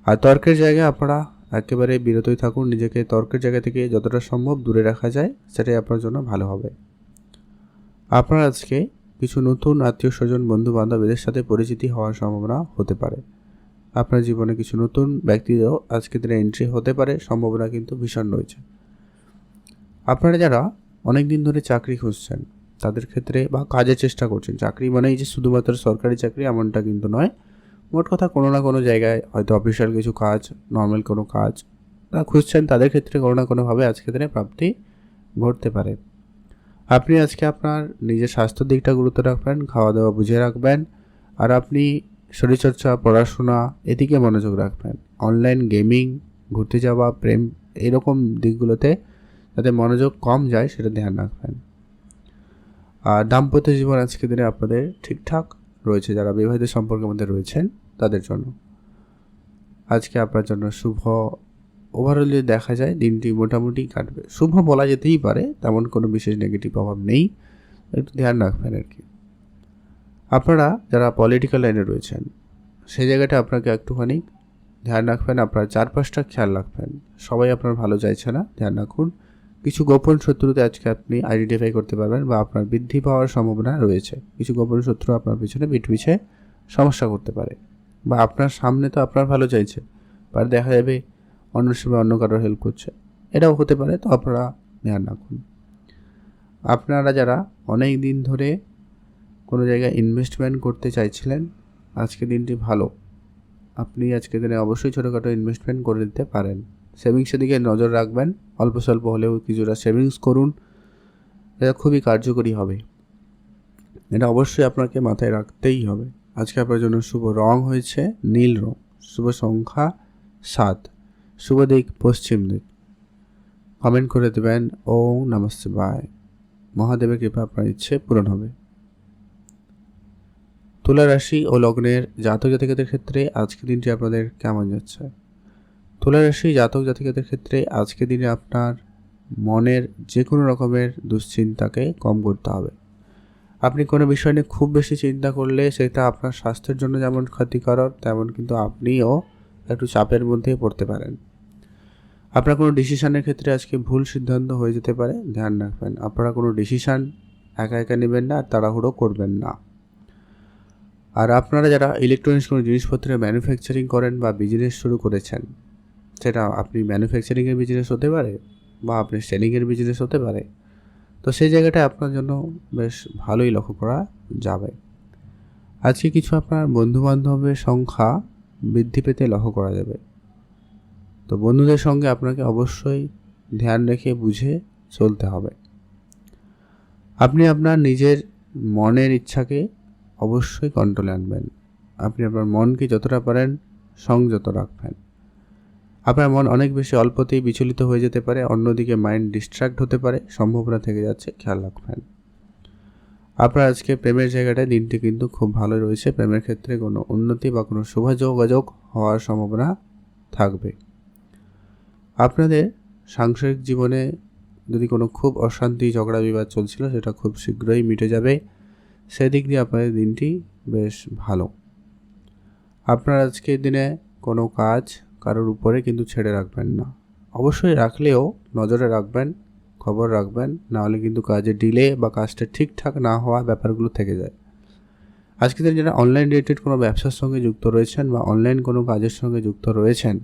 আর তর্কের জায়গায় আপনারা একেবারে বিরতই থাকুন। নিজেকে তর্কের জায়গা থেকে যতটা সম্ভব দূরে রাখা যায় সেটাই আপনার জন্য ভালো হবে। আপনার আজকে কিছু নতুন আত্মীয় স্বজন, বন্ধু বান্ধব এদের সাথে পরিচিতি হওয়ার সম্ভাবনা হতে পারে। আপনার জীবনে কিছু নতুন ব্যক্তিরও আজকের দিনে এন্ট্রি হতে পারে, সম্ভাবনা কিন্তু ভীষণ রয়েছে। আপনারা যারা অনেক দিন ধরে চাকরি খুঁজছেন তাদের ক্ষেত্রে, বা কাজের চেষ্টা করছেন, চাকরি মানেই যে শুধুমাত্র সরকারি চাকরি এমনটা কিন্তু নয়, মোট কথা কোনো না কোনো জায়গায় হয়তো অফিসিয়াল কিছু কাজ, নর্মাল কোনো কাজ তারা খুঁজছেন, তাদের ক্ষেত্রে কোনো না কোনোভাবে আজকের দিনে প্রাপ্তি ঘটতে পারে। আপনি আজকে আপনার নিজের স্বাস্থ্যের দিকটা গুরুত্ব রাখবেন, খাওয়া দাওয়া বুঝে রাখবেন, আর আপনি শরীরচর্চা, পড়াশোনা এদিকে মনোযোগ রাখবেন। অনলাইন গেমিং, ঘুরতে যাওয়া, প্রেম এরকম দিকগুলোতে যাতে মনোযোগ কম যায় সেটা ধ্যান রাখবেন। আর দাম্পত্য জীবন আজকের দিনে আপনাদের ঠিকঠাক রয়েছে, যারা বিবাহিত সম্পর্কের মধ্যে রয়েছেন তাদের জন্য আজকে আপনার জন্য শুভ। ওভারঅলি দেখা যায় দিনটি মোটামুটি কাটবে, শুভ বলা যেতেই পারে, তেমন কোনো বিশেষ নেগেটিভ প্রভাব নেই, একটু ধ্যান রাখবেন আর কি। আপনারা যারা পলিটিক্যাল লাইনে রয়েছেন সেই জায়গাটা আপনাকে একটুখানি ধ্যান রাখবেন, আপনার চারপাশটা খেয়াল রাখবেন। সবাই আপনার ভালো চাইছে না, ধ্যান রাখুন। কিছু গোপন শত্রুতে আজকে আপনি আইডেন্টিফাই করতে পারবেন বা আপনার বৃদ্ধি পাওয়ার সম্ভাবনা রয়েছে। কিছু গোপন শত্রু আপনার পিছনে পিছে সমস্যা করতে পারে, বা আপনার সামনে তো আপনার ভালো চাইছে, আর দেখা যাবে অন্য সময় অন্য কারোর হেল্প করছে, এটাও হতে পারে। তো আপনারা ধ্যান রাখুন। আপনারা যারা অনেক দিন ধরে কোনো জায়গায় ইনভেস্টমেন্ট করতে চাইছিলেন, আজকে দিনটি ভালো। আপনি আজকে দিনে অবশ্যই ছোটোখাটো ইনভেস্টমেন্ট করে দিতে পারেন। সেভিংসের দিকে নজর রাখবেন, অল্প স্বল্প হলেও কিছুটা সেভিংস করুন, এটা খুবই কার্যকরী হবে। এটা অবশ্যই আপনাকে মাথায় রাখতেই হবে। আজকে আপনার জন্য শুভ রং হয়েছে নীল রং, শুভ সংখ্যা 7, শুভ দিক পশ্চিম দিক। কমেন্ট করে দেবেন ওম নমঃ শিবায়। মহাদেবের কৃপা আপনার ইচ্ছে পূরণ হবে। তুলা রাশি ও লগ্নের জাতক জাতিকাদের ক্ষেত্রে আজকে দিনটি আপনাদের কেমন যাচ্ছে? তুলা রাশি জাতক জাতিকাদের ক্ষেত্রে আজকে দিনে আপনার মনের যে কোনো রকমের দুশ্চিন্তাকে কম করতে হবে। আপনি কোনো বিষয় নিয়ে খুব বেশি চিন্তা করলে সেটা আপনার স্বাস্থ্যের জন্য যেমন ক্ষতিকারক, তেমন কিন্তু আপনিও একটু চাপের মধ্যে পড়তে পারেন। আপনার কোনো ডিসিশনের ক্ষেত্রে আজকে ভুল সিদ্ধান্ত হয়ে যেতে পারে, ধ্যান রাখবেন। আপনারা কোনো ডিসিশান একা একা নেবেন না, আর তাড়াহুড়ো করবেন না। আর আপনারা যারা ইলেকট্রনিক্স কোনো জিনিসপত্রের ম্যানুফ্যাকচারিং করেন বা বিজনেস শুরু করেছেন, সেটা আপনি ম্যানুফ্যাকচারিংয়ের বিজনেস হতে পারে বা আপনি সেলিংয়ের বিজনেস হতে পারে, তো সেই জায়গাটা আপনার জন্য বেশ ভালোই লক্ষ্য করা যাবে। আজকে কিছু আপনার বন্ধুবান্ধবের সংখ্যা বৃদ্ধি পেতে লক্ষ্য করা যাবে। তো বন্ধুদের সঙ্গে আপনাকে অবশ্যই ধ্যান রেখে বুঝে চলতে হবে। আপনি আপনার নিজের মনের ইচ্ছাকে অবশ্যই কন্ট্রোলে আনবেন। আপনি আপনার মনকে যতটা পারেন সংযত রাখবেন। আপনার মন অনেক বেশি অল্পতেই বিচলিত হয়ে যেতে পারে, অন্যদিকে মাইন্ড ডিস্ট্র্যাক্ট হতে পারে, সম্ভাবনা থেকে যাচ্ছে, খেয়াল রাখবেন। আপনার আজকে প্রেমের জায়গাটায় দিনটি কিন্তু খুব ভালো রয়েছে। প্রেমের ক্ষেত্রে কোনো উন্নতি বা কোনো শুভ যোগাযোগ হওয়ার সম্ভাবনা থাকবে। আপনাদের সাংসারিক জীবনে যদি কোনো খুব অশান্তি, ঝগড়া বিবাদ চলছিল, সেটা খুব শীঘ্রই মিটে যাবে। সেদিক দিয়ে আপনাদের দিনটি বেশ ভালো। আপনার আজকের দিনে কোনো কাজ কারোর উপরে কিন্তু ছেড়ে রাখবেন না। অবশ্যই রাখলেও নজরে রাখবেন, খবর রাখবেন, নাহলে কিন্তু কাজে ডিলে বা কাজটা ঠিকঠাক না হওয়া ব্যাপারগুলো থেকে যায়। আজকের দিনে যারা অনলাইন রিলেটেড কোনো ব্যবসার সঙ্গে যুক্ত রয়েছেন বা অনলাইন কোনো কাজের সঙ্গে যুক্ত রয়েছেন,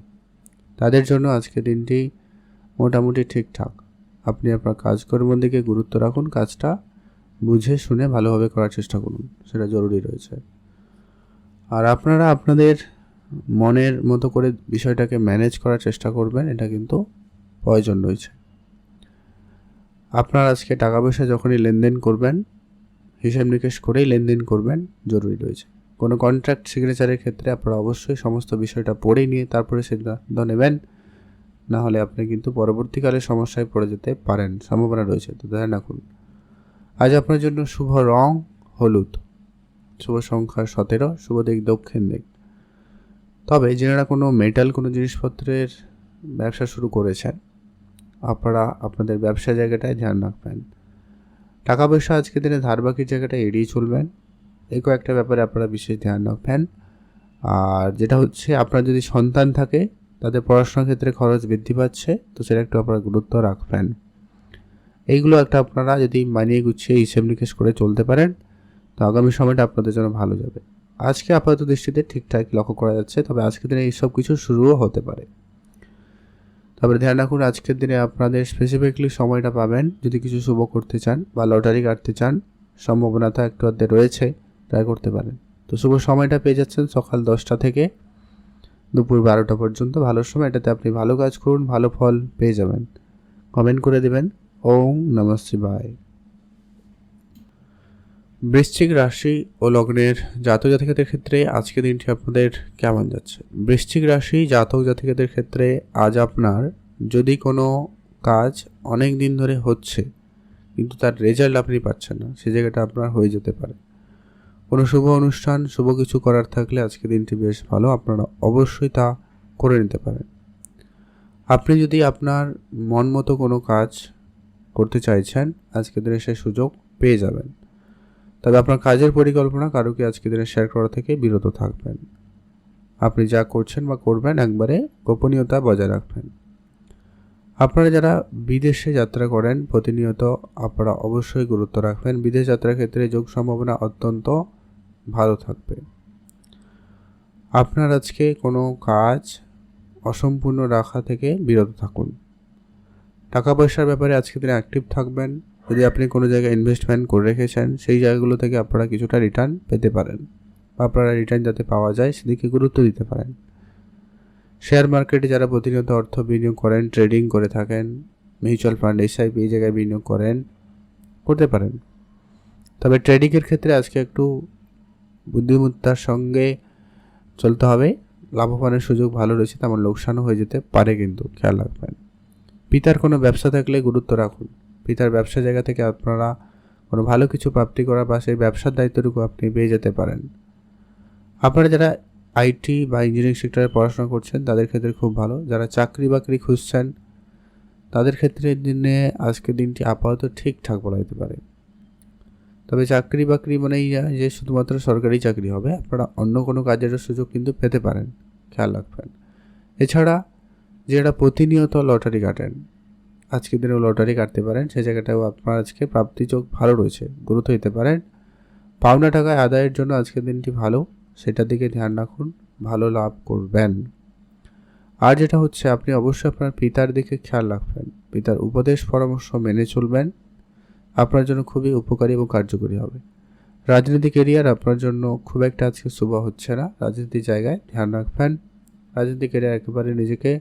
তাদের জন্য আজকের দিনটি মোটামুটি ঠিকঠাক। আপনি আপনার কাজকর্মের দিকে গুরুত্ব রাখুন, কাজটা বুঝে শুনে ভালোভাবে করার চেষ্টা করুন, সেটা জরুরি রয়েছে। আর আপনারা আপনাদের মনের মতো করে বিষয়টাকে ম্যানেজ করার চেষ্টা করবেন, এটা কিন্তু প্রয়োজন রয়েছে। আপনার আজকে টাকা পয়সা যখনই লেনদেন করবেন, হিসাব নিকেশ করেই লেনদেন করবেন, জরুরি রয়েছে। কোনো কন্ট্রাক্ট সিগনেচারের ক্ষেত্রে আপনারা অবশ্যই সমস্ত বিষয়টা পড়ে নিয়ে তারপরে সিদ্ধান্ত নেবেন, না হলে আপনি কিন্তু পরবর্তীকালে সমস্যায় পড়ে যেতে পারেন, সম্ভাবনা রয়েছে। তো ধ্যান রাখুন। আজ আপনার জন্য শুভ রং হলুদ, শুভ সংখ্যা 17, শুভ দিক দক্ষিণ দিক। তবে যারা কোনো মেটাল কোনো জিনিসপত্রের ব্যবসা শুরু করেছেন, আপনারা আপনাদের ব্যবসা জায়গাটায় ধ্যান রাখবেন। টাকা পয়সা আজকের দিনে ধার বাকির জায়গাটা এড়িয়ে চলবেন, এই কয়েকটা ব্যাপারে আপনারা বিশেষ ধ্যান রাখবেন। আর যেটা হচ্ছে, আপনার যদি সন্তান থাকে তাদের পড়াশোনার ক্ষেত্রে খরচ বৃদ্ধি পাচ্ছে, তো সেটা একটু আপনারা গুরুত্ব রাখবেন। এইগুলো একটা আপনারা যদি মানিয়ে গুছিয়ে হিসেব নিকেশ করে চলতে পারেন, তো আগামী সময়টা আপনাদের জন্য ভালো যাবে। আজকে আপাতত দৃষ্টিতে ঠিকঠাক লক্ষ্য করা যাচ্ছে, তবে আজকের দিনে এইসব কিছু শুরুও হতে পারে। তবে ধ্যান রাখুন, আজকের দিনে আপনাদের স্পেসিফিকলি সময়টা পাবেন যদি কিছু শুভ করতে চান বা লটারি কাটতে চান, সম্ভাবনা তো একটু আধটু রয়েছে, ট্রাই করতে পারেন। তো শুভ সময়টা পেয়ে যাচ্ছেন সকাল 10টা থেকে দুপুর 12টা পর্যন্ত, ভালো সময়। এটাতে আপনি ভালো কাজ করুন, ভালো ফল পেয়ে যাবেন। কমেন্ট করে দেবেন। ওম নমঃ শিবায়। বৃশ্চিক রাশি ও লগ্নের জাতক জাতিকাদের ক্ষেত্রে আজকে দিনটি আপনাদের কেমন যাচ্ছে? বৃশ্চিক রাশি জাতক জাতিকাদের ক্ষেত্রে আজ আপনার যদি কোনো কাজ অনেক দিন ধরে হচ্ছে কিন্তু তার রেজাল্ট আপনি পাচ্ছেন না, সে জায়গাটা আপনার হয়ে যেতে পারে। কোনো শুভ অনুষ্ঠান, শুভ কিছু করার থাকলে আজকে দিনটি বেশ ভালো, আপনারা অবশ্যই তা করে নিতে পারেন। আপনি যদি আপনার মন মতো কোনো কাজ করতে চাইছেন, আজকের দিনে সে সুযোগ পেয়ে যাবেন। তবে আপনার কাজের পরিকল্পনা কারোকে আজকের দিনে শেয়ার করা থেকে বিরত থাকবেন। আপনি যা করছেন বা করবেন একবারে গোপনীয়তা বজায় রাখবেন। আপনারা যারা বিদেশে যাত্রা করেন প্রতিনিয়ত, আপনারা অবশ্যই গুরুত্ব রাখবেন। বিদেশ যাত্রার ক্ষেত্রে যোগ সম্ভাবনা অত্যন্ত ভালো থাকবে। আপনার আজকে কোনো কাজ অসম্পূর্ণ রাখা থেকে বিরত থাকুন। টাকা পয়সার ব্যাপারে আজকে দিনে অ্যাক্টিভ থাকবেন। যদি আপনি কোনো জায়গায় ইনভেস্টমেন্ট করে রেখেছেন, সেই জায়গাগুলো থেকে আপনারা কিছুটা রিটার্ন পেতে পারেন, বা আপনারা রিটার্ন যাতে পাওয়া যায় সেদিকে গুরুত্ব দিতে পারেন। শেয়ার মার্কেটে যারা প্রতিনিয়ত অর্থ বিনিয়োগ করেন, ট্রেডিং করে থাকেন, মিউচুয়াল ফান্ড, এসআইপি এই জায়গায় বিনিয়োগ করতে পারেন। তবে ট্রেডিংয়ের ক্ষেত্রে আজকে একটু বুদ্ধিমত্তার সঙ্গে চলতে হবে। লাভবানের সুযোগ ভালো রয়েছে, তেমন লোকসানও হয়ে যেতে পারে, কিন্তু খেয়াল রাখবেন। পিতার কোনো ব্যবসা থাকলে গুরুত্ব রাখুন। পিতার ব্যবসা জায়গা থেকে আপনারা কোনো ভালো কিছু প্রাপ্তি করা বা সেই ব্যবসার দায়িত্বটুকু আপনি পেয়ে যেতে পারেন। আপনারা যারা আইটি বা ইঞ্জিনিয়ারিং সেক্টরে পড়াশোনা করছেন তাদের ক্ষেত্রে খুব ভালো। যারা চাকরি বাকরি খুঁজছেন তাদের ক্ষেত্রে দিনে আজকের দিনটি আপাতত ঠিকঠাক বলা যেতে পারে। তবে চাকরি বাকরি মানেই যে শুধুমাত্র সরকারি চাকরি হবে, আপনারা অন্য কোনো কাজেরও সুযোগ কিন্তু পেতে পারেন, খেয়াল রাখবেন। এছাড়া যারা প্রতিনিয়ত লটারি কাটেন, আজকের দিনেও লটারি কাটতে পারেন, সেই জায়গাটাও আপনার আজকে প্রাপ্তি যোগ ভালো রয়েছে, গুরুত্ব দিতে পারেন। পাওনা টাকায় আদায়ের জন্য আজকের দিনটি ভালো, সেটার দিকে ধ্যান রাখুন, ভালো লাভ করবেন। আর যেটা হচ্ছে, আপনি অবশ্যই আপনার পিতার দিকে খেয়াল রাখবেন, পিতার উপদেশ পরামর্শ মেনে চলবেন, আপনার জন্য খুবই উপকারী এবং কার্যকরী হবে। রাজনৈতিক এরিয়ার আপনার জন্য খুব একটা আজকে শুভ হচ্ছে না, রাজনীতির জায়গায় ধ্যান রাখবেন। রাজনৈতিক এরিয়া একেবারে নিজেকে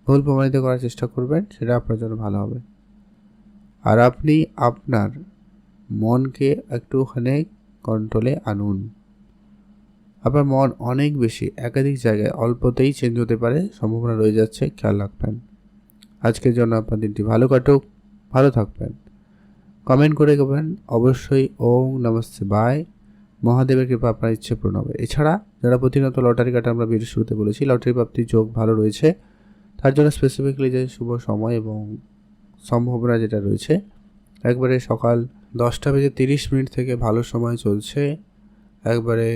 ভুল প্রমাণিত করার চেষ্টা করবেন, সেটা আপনার জন্য ভালো হবে। আর আপনি আপনার মনকে একটুখানি কন্ট্রোলে আনুন। আপনার মন অনেক বেশি একাধিক জায়গায় অল্পতেই চেঞ্জ হতে পারে, সম্ভাবনা রয়ে যাচ্ছে, খেয়াল রাখবেন। আজকের জন্য আপনার দিনটি ভালো কাটুক, ভালো থাকবেন। কমেন্ট করে দেবেন অবশ্যই। ওম নমঃ শিবায়। মহাদেবের কৃপা আপনার ইচ্ছে পূর্ণ হবে। এছাড়া যারা প্রতিনিয়ত লটারি কাটা, আমরা ভিডিও শুরুতে বলেছি লটারি প্রাপ্তির যোগ ভালো রয়েছে, তার জন্য স্পেসিফিকলি যে শুভ সময় এবং সম্ভাবনা যেটা রয়েছে, একবারে সকাল 10:30 থেকে ভালো সময় চলছে, একবারে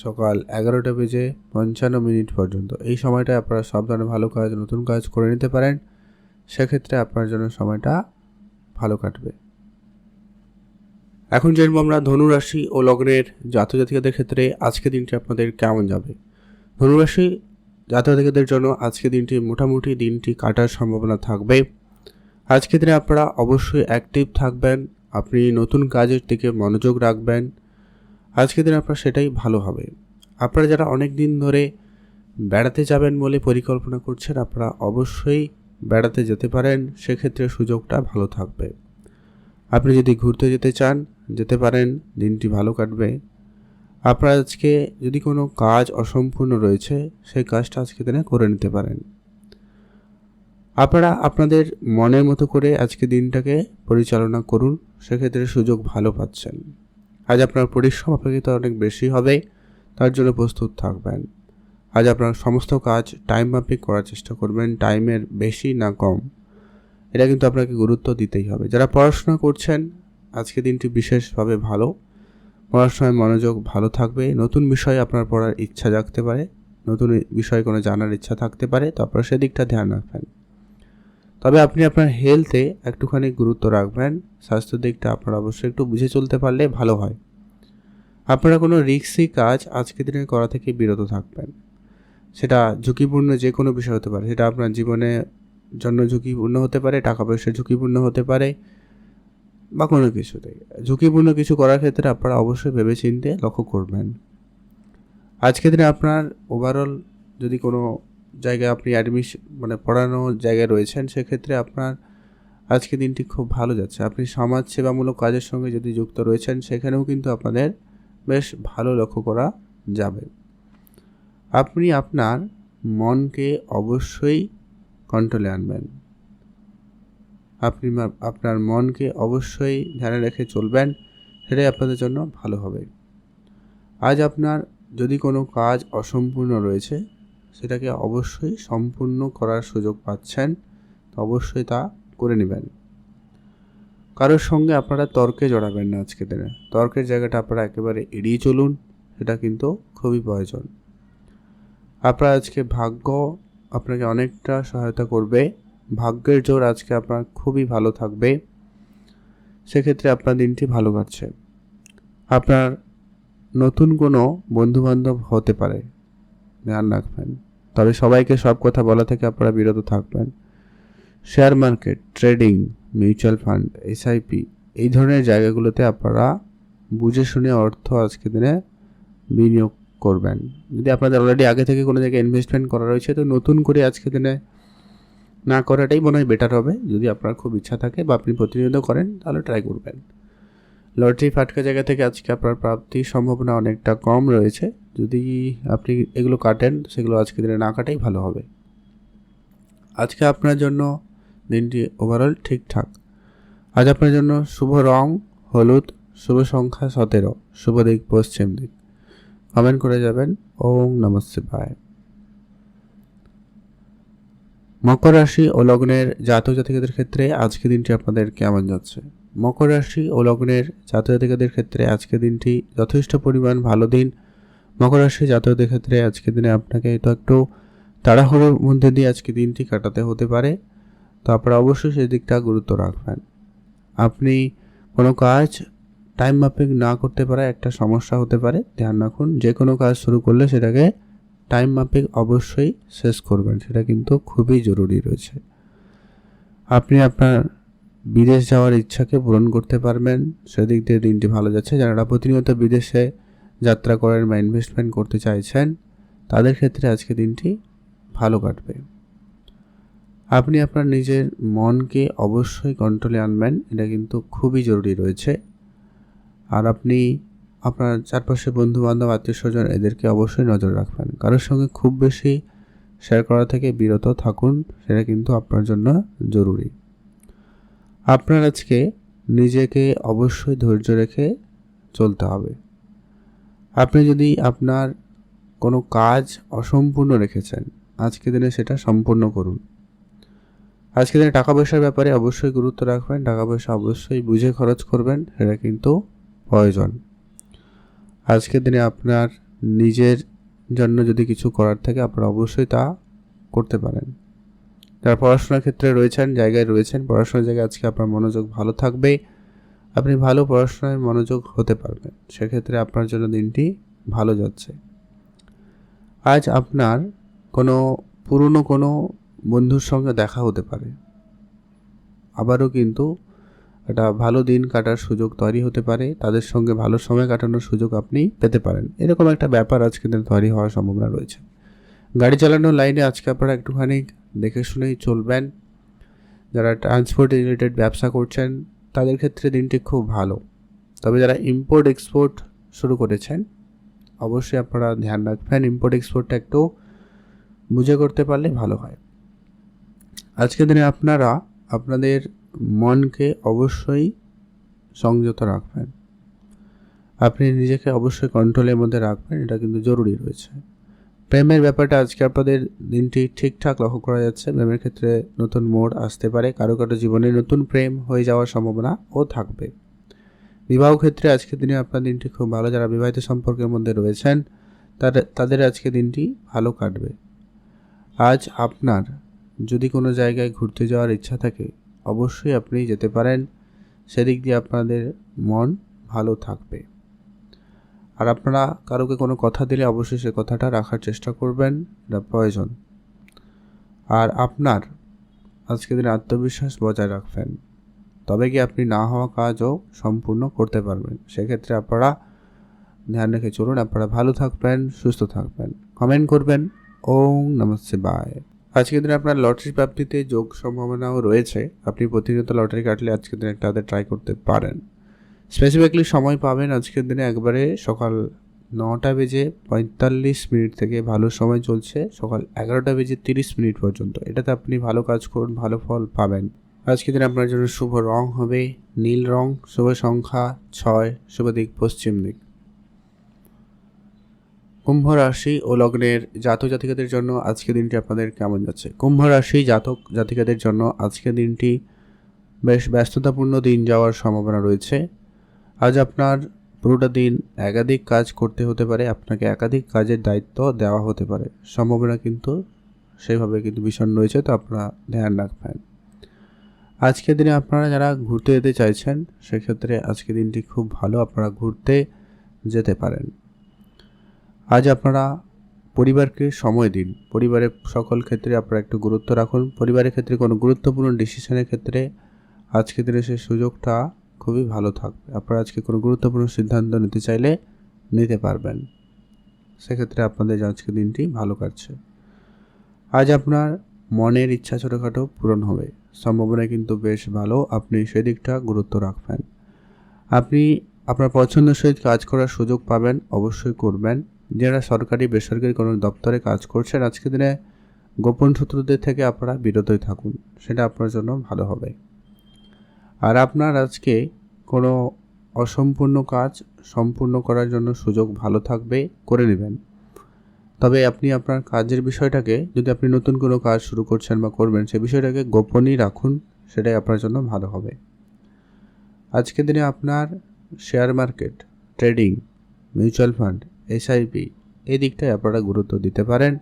সকাল 11:55 পর্যন্ত। এই সময়টায় আপনারা সব ধরনের ভালো কাজ, নতুন কাজ করে নিতে পারেন, সেক্ষেত্রে আপনার জন্য সময়টা ভালো কাটবে। এখন জানবো আমরা ধনুরাশি ও লগ্নের জাতক জাতিকাদের ক্ষেত্রে আজকে দিনটি আপনাদের কেমন যাবে। ধনুরাশি জাতক জাতিকাদের জন্য আজকে দিনটি মোটামুটি দিনটি কাটার সম্ভাবনা থাকবে। আজকের দিনে আপনারা অবশ্যই অ্যাক্টিভ থাকবেন, আপনি নতুন কাজের দিকে মনোযোগ রাখবেন। আজকের দিনে আপনার সেটাই ভালো হবে। আপনারা যারা অনেক দিন ধরে বেড়াতে যাবেন বলে পরিকল্পনা করছেন, আপনারা অবশ্যই বেড়াতে যেতে পারেন, সেক্ষেত্রে সুযোগটা ভালো থাকবে। আপনি যদি ঘুরতে যেতে চান যেতে পারেন, দিনটি ভালো কাটবে। আপনার আজকে যদি কোনো কাজ অসম্পূর্ণ রয়েছে, সেই কাজটা আজকে দিনে করে নিতে পারেন। আপনারা আপনাদের মনের মতো করে আজকে দিনটাকে পরিচালনা করুন, সেক্ষেত্রে সুযোগ ভালো পাচ্ছেন। আজ আপনার পরিশ্রম অপেক্ষিত অনেক বেশি হবে, তার জন্য প্রস্তুত থাকবেন। আজ আপনার সমস্ত কাজ টাইম মাফিক করার চেষ্টা করবেন, টাইমের বেশি না কম, এটা কিন্তু আপনাকে গুরুত্ব দিতেই হবে। যারা পড়াশোনা করছেন আজকে দিনটি বিশেষভাবে ভালো। পড়াশোনায় মনোযোগ ভালো থাকবে। নতুন বিষয়ে আপনার পড়ার ইচ্ছা জাগতে পারে, নতুন বিষয়ে কোনো জানার ইচ্ছা থাকতে পারে, তো আপনারা সেদিকটা ধ্যান রাখবেন। তবে আপনি আপনার হেলথে একটুখানি গুরুত্ব রাখবেন। স্বাস্থ্যের দিকটা আপনারা অবশ্যই একটু বুঝে চলতে পারলে ভালো হয়। আপনারা কোনো রিস্কি কাজ আজকের দিনে করা থেকে বিরত থাকবেন। সেটা ঝুঁকিপূর্ণ যে কোনো বিষয় হতে পারে, সেটা আপনার জীবনের জন্য ঝুঁকিপূর্ণ হতে পারে, টাকা পয়সার ঝুঁকিপূর্ণ হতে পারে, বা কোনো কিছুতে ঝুঁকিপূর্ণ কিছু করার ক্ষেত্রে আপনারা অবশ্যই ভেবেচিন্তে লক্ষ্য করবেন। আজকের দিনে আপনার ওভারঅল যদি কোনো জায়গায় আপনি পড়ানোর জায়গায় রয়েছেন, সেক্ষেত্রে আপনার আজকের দিনটি খুব ভালো যাচ্ছে। আপনি সমাজ সেবামূলক কাজের সঙ্গে যদি যুক্ত রয়েছেন, সেখানেও কিন্তু আপনাদের বেশ ভালো লক্ষ্য করা যাবে। আপনি আপনার মনকে অবশ্যই কন্ট্রোলে আনবেন। আপনি আপনার মনকে অবশ্যই ধ্যানে রেখে চলবেন, সেটাই আপনাদের জন্য ভালো হবে। আজ আপনার যদি কোনো কাজ অসম্পূর্ণ রয়েছে, সেটাকে অবশ্যই সম্পূর্ণ করার সুযোগ পাচ্ছেন, তো অবশ্যই তা করে নেবেন। কারোর সঙ্গে আপনারা তর্কে জড়াবেন না আজকের দিনে। তর্কের জায়গাটা আপনারা একেবারে এড়িয়ে চলুন, সেটা কিন্তু খুবই প্রয়োজন। আপনার আজকে ভাগ্য আপনাকে অনেকটা সহায়তা করবে। ভাগ্যের জোর আজকে আপনার খুবই ভালো থাকবে। সেক্ষেত্রে আপনার দিনটি ভালো কাটছে। আপনার নতুন কোনো বন্ধুবান্ধব হতে পারে, ধ্যান রাখবেন। তবে সবাইকে সব কথা বলা থেকে আপনারা বিরত থাকবেন। Share market, trading, mutual fund, SIP এই ধরনের জায়গাগুলোতে আপনারা বুঝে শুনে অর্থ আজকের দিনে বিনিয়োগ করবেন। যদি আপনাদের অলরেডি আগে থেকে কোনো জায়গায় ইনভেস্টমেন্ট করা রয়েছে, তো নতুন করে আজকের দিনে না করাটাই মনে হয় বেটার হবে। যদি আপনার খুব ইচ্ছা থাকে বা আপনি প্রতিনিয়ত করেন, তাহলে ট্রাই করবেন। লটারি ফাটকা জায়গা থেকে আজকে আপনার প্রাপ্তির সম্ভাবনা অনেকটা কম রয়েছে। যদি আপনি এগুলো কাটেন, সেগুলো আজকে দিনে না কাটাই ভালো হবে। আজকে আপনার জন্য দিনটি ওভারঅল ঠিকঠাক। আজ আপনার জন্য শুভ রং হলুদ, শুভ সংখ্যা 17, শুভ দিক পশ্চিম দিক। কমেন্ট করে যাবেন। ওম নমঃ শিবায়। মকর রাশি ও লগ্নের জাতক জাতিকাদের ক্ষেত্রে আজকে দিনটি আপনাদের কেমন যাচ্ছে? মকর রাশি ও লগ্নের জাতক জাতিকাদের ক্ষেত্রে আজকে দিনটি যথেষ্ট পরিমাণ ভালো দিন। মকর রাশি জাতকদের ক্ষেত্রে আজকে দিনে আপনাকে তো একটু তাড়াহুড়োর মধ্যে দিয়ে আজকে দিনটি কাটাতে হতে পারে, তো আপনারা অবশ্যই সেই দিকটা গুরুত্ব রাখবেন। আপনি কোনো কাজ টাইম মাফিক না করতে পারে একটা সমস্যা হতে পারে, ধ্যান রাখুন। যে কোনো কাজ শুরু করলে সেটাকে টাইম মাফিক অবশ্যই শেষ করবেন, সেটা কিন্তু খুবই জরুরি রয়েছে। আপনি আপনার বিদেশ যাওয়ার ইচ্ছাকে পূরণ করতে পারবেন, সেদিক দিয়ে দিনটি ভালো যাচ্ছে। যারা প্রতিনিয়ত বিদেশে যাত্রা করেন বা ইনভেস্টমেন্ট করতে চাইছেন, তাদের ক্ষেত্রে আজকে দিনটি ভালো কাটবে। আপনি আপনার নিজের মনকে অবশ্যই কন্ট্রোলে আনবেন, এটা কিন্তু খুবই জরুরি রয়েছে। আর আপনি আপনার চারপাশে বন্ধুবান্ধব, আত্মীয়স্বজন এদেরকে অবশ্যই নজর রাখবেন। কারোর সঙ্গে খুব বেশি শেয়ার করা থেকে বিরত থাকুন, সেটা কিন্তু আপনার জন্য জরুরি। আপনার আজকে নিজেকে অবশ্যই ধৈর্য রেখে চলতে হবে। আপনি যদি আপনার কোনো কাজ অসম্পূর্ণ রেখেছেন, আজকে দিনে সেটা সম্পূর্ণ করুন। আজকে দিনে টাকা পয়সার ব্যাপারে অবশ্যই গুরুত্ব রাখবেন। টাকা পয়সা অবশ্যই বুঝে খরচ করবেন, সেটা কিন্তু প্রয়োজন। আজকের দিনে আপনার নিজের জন্য যদি কিছু করার থাকে, আপনারা অবশ্যই তা করতে পারেন। যারা পড়াশোনার ক্ষেত্রে জায়গায় রয়েছেন, পড়াশোনার জায়গায় আজকে আপনার মনোযোগ ভালো থাকবে। আপনি ভালো পড়াশোনায় মনোযোগ হতে পারবেন, সেক্ষেত্রে আপনার জন্য দিনটি ভালো যাচ্ছে। আজ আপনার পুরনো কোনো বন্ধুর সঙ্গে দেখা হতে পারে, আবারও কিন্তু একটা ভালো দিন কাটার সুযোগ তৈরি হতে পারে। তাদের সঙ্গে ভালো সময় কাটানোর সুযোগ আপনি পেতে পারেন, এরকম একটা ব্যাপার আজকে দিন তৈরি হওয়ার সম্ভাবনা রয়েছে। গাড়ি চালানোর লাইনে আজকে আপনারা একটুখানি দেখে শুনেই চলবেন। যারা ট্রান্সপোর্ট রিলেটেড ব্যবসা করছেন, তাদের ক্ষেত্রে দিনটি খুব ভালো। তবে যারা ইম্পোর্ট এক্সপোর্ট শুরু করেছেন, অবশ্যই আপনারা ধ্যান রাখবেন, ইম্পোর্ট এক্সপোর্টটা একটু বুঝে করতে পারলে ভালো হয়। আজকের দিনে আপনারা আপনাদের মনকে অবশ্যই সংযত রাখবেন। আপনি নিজেকে অবশ্যই কন্ট্রোলের মধ্যে রাখবেন, এটা কিন্তু জরুরি রয়েছে। প্রেমের ব্যাপারটা আজকে আপনাদের দিনটি ঠিকঠাক লক্ষ্য করা যাচ্ছে। প্রেমের ক্ষেত্রে নতুন মোড় আসতে পারে, কারো কারো জীবনে নতুন প্রেম হয়ে যাওয়ার সম্ভাবনাও থাকবে। বিবাহ ক্ষেত্রে আজকের দিনে আপনার দিনটি খুব ভালো। যারা বিবাহিত সম্পর্কের মধ্যে রয়েছেন তাদের আজকে দিনটি ভালো কাটবে। আজ আপনার যদি কোনো জায়গায় ঘুরতে যাওয়ার ইচ্ছা থাকে অবশ্যই আপনি যেতে পারেন, সেদিক দিয়ে আপনাদের মন ভালো থাকবে। আর আপনারা কারোকে কোনো কথা দিলে অবশ্যই সে কথাটা রাখার চেষ্টা করবেন, এটা প্রয়োজন। আর আপনার আজকের দিনে আত্মবিশ্বাস বজায় রাখবেন, তবে কি আপনি না হওয়া কাজও সম্পূর্ণ করতে পারবেন। সেক্ষেত্রে আপনারা ধ্যান রেখে চলুন। আপনারা ভালো থাকবেন, সুস্থ থাকবেন। কমেন্ট করবেন। ওম নমঃ শিবায়। আজকের দিনে আপনার লটারি প্রাপ্তিতে যোগ সম্ভাবনাও রয়েছে। আপনি প্রতিনিয়ত লটারি কাটলে আজকের দিনে একটা ট্রাই করতে পারেন। স্পেসিফিকলি সময় পাবেন আজকের দিনে একবারে সকাল 9:45 থেকে ভালো সময় চলছে সকাল 11:30 পর্যন্ত। এটাতে আপনি ভালো কাজ করুন, ভালো ফল পাবেন। আজকের দিন আপনার জন্য শুভ রং হবে নীল রং, শুভ সংখ্যা 6, শুভ দিক পশ্চিম দিক। কুম্ভ রাশি ও লগ্নের জাতক জাতিকাদের জন্য আজকের দিনটি আপনাদের কেমন যাচ্ছে? কুম্ভ রাশি জাতক জাতিকাদের জন্য আজকের দিনটি বেশ ব্যস্ততাপূর্ণ দিন যাওয়ার সম্ভাবনা রয়েছে। আজ আপনার পুরোটা দিন একাধিক কাজ করতে হতে পারে, আপনাকে একাধিক কাজের দায়িত্ব দেওয়া হতে পারে। সম্ভাবনা কিন্তু সেইভাবে কিন্তু ভীষণ রয়েছে, তো আপনারা ধ্যান রাখবেন। আজকের দিনে আপনারা যারা ঘুরতে যেতে চাইছেন সেক্ষেত্রে আজকের দিনটি খুব ভালো, আপনারা ঘুরতে যেতে পারেন। আজ আপনারা পরিবারকে সময় দিন, পরিবারের সকল ক্ষেত্রে আপনারা একটু গুরুত্ব রাখুন। পরিবারের ক্ষেত্রে কোনো গুরুত্বপূর্ণ ডিসিশনের ক্ষেত্রে আজকের দিনে সেই সুযোগটা খুবই ভালো থাকবে। আপনারা আজকে কোনো গুরুত্বপূর্ণ সিদ্ধান্ত নিতে চাইলে নিতে পারবেন, সেক্ষেত্রে আপনাদের আজকে দিনটি ভালো কাটছে। আজ আপনার মনের ইচ্ছা ছোটোখাটো পূরণ হবে, সম্ভাবনা কিন্তু বেশ ভালো, আপনি সেদিকটা গুরুত্ব রাখবেন। আপনি আপনার পছন্দের সহিত কাজ করার সুযোগ পাবেন, অবশ্যই করবেন। যারা সরকারি বেসরকারি কোনো দপ্তরে কাজ করছেন আজকের দিনে গোপন শত্রুদের থেকে আপনারা বিরতই থাকুন, সেটা আপনার জন্য ভালো হবে। আর আপনার আজকে কোনো অসম্পূর্ণ কাজ সম্পূর্ণ করার জন্য সুযোগ ভালো থাকবে, করে নেবেন। তবে আপনি আপনার কাজের বিষয়টাকে, যদি আপনি নতুন কোনো কাজ শুরু করছেন বা করবেন, সে বিষয়টাকে গোপনই রাখুন, সেটাই আপনার জন্য ভালো হবে। আজকের দিনে আপনার share market, trading, mutual fund, SIP এই দিকটায় আপনারা গুরুত্ব দিতে পারেন,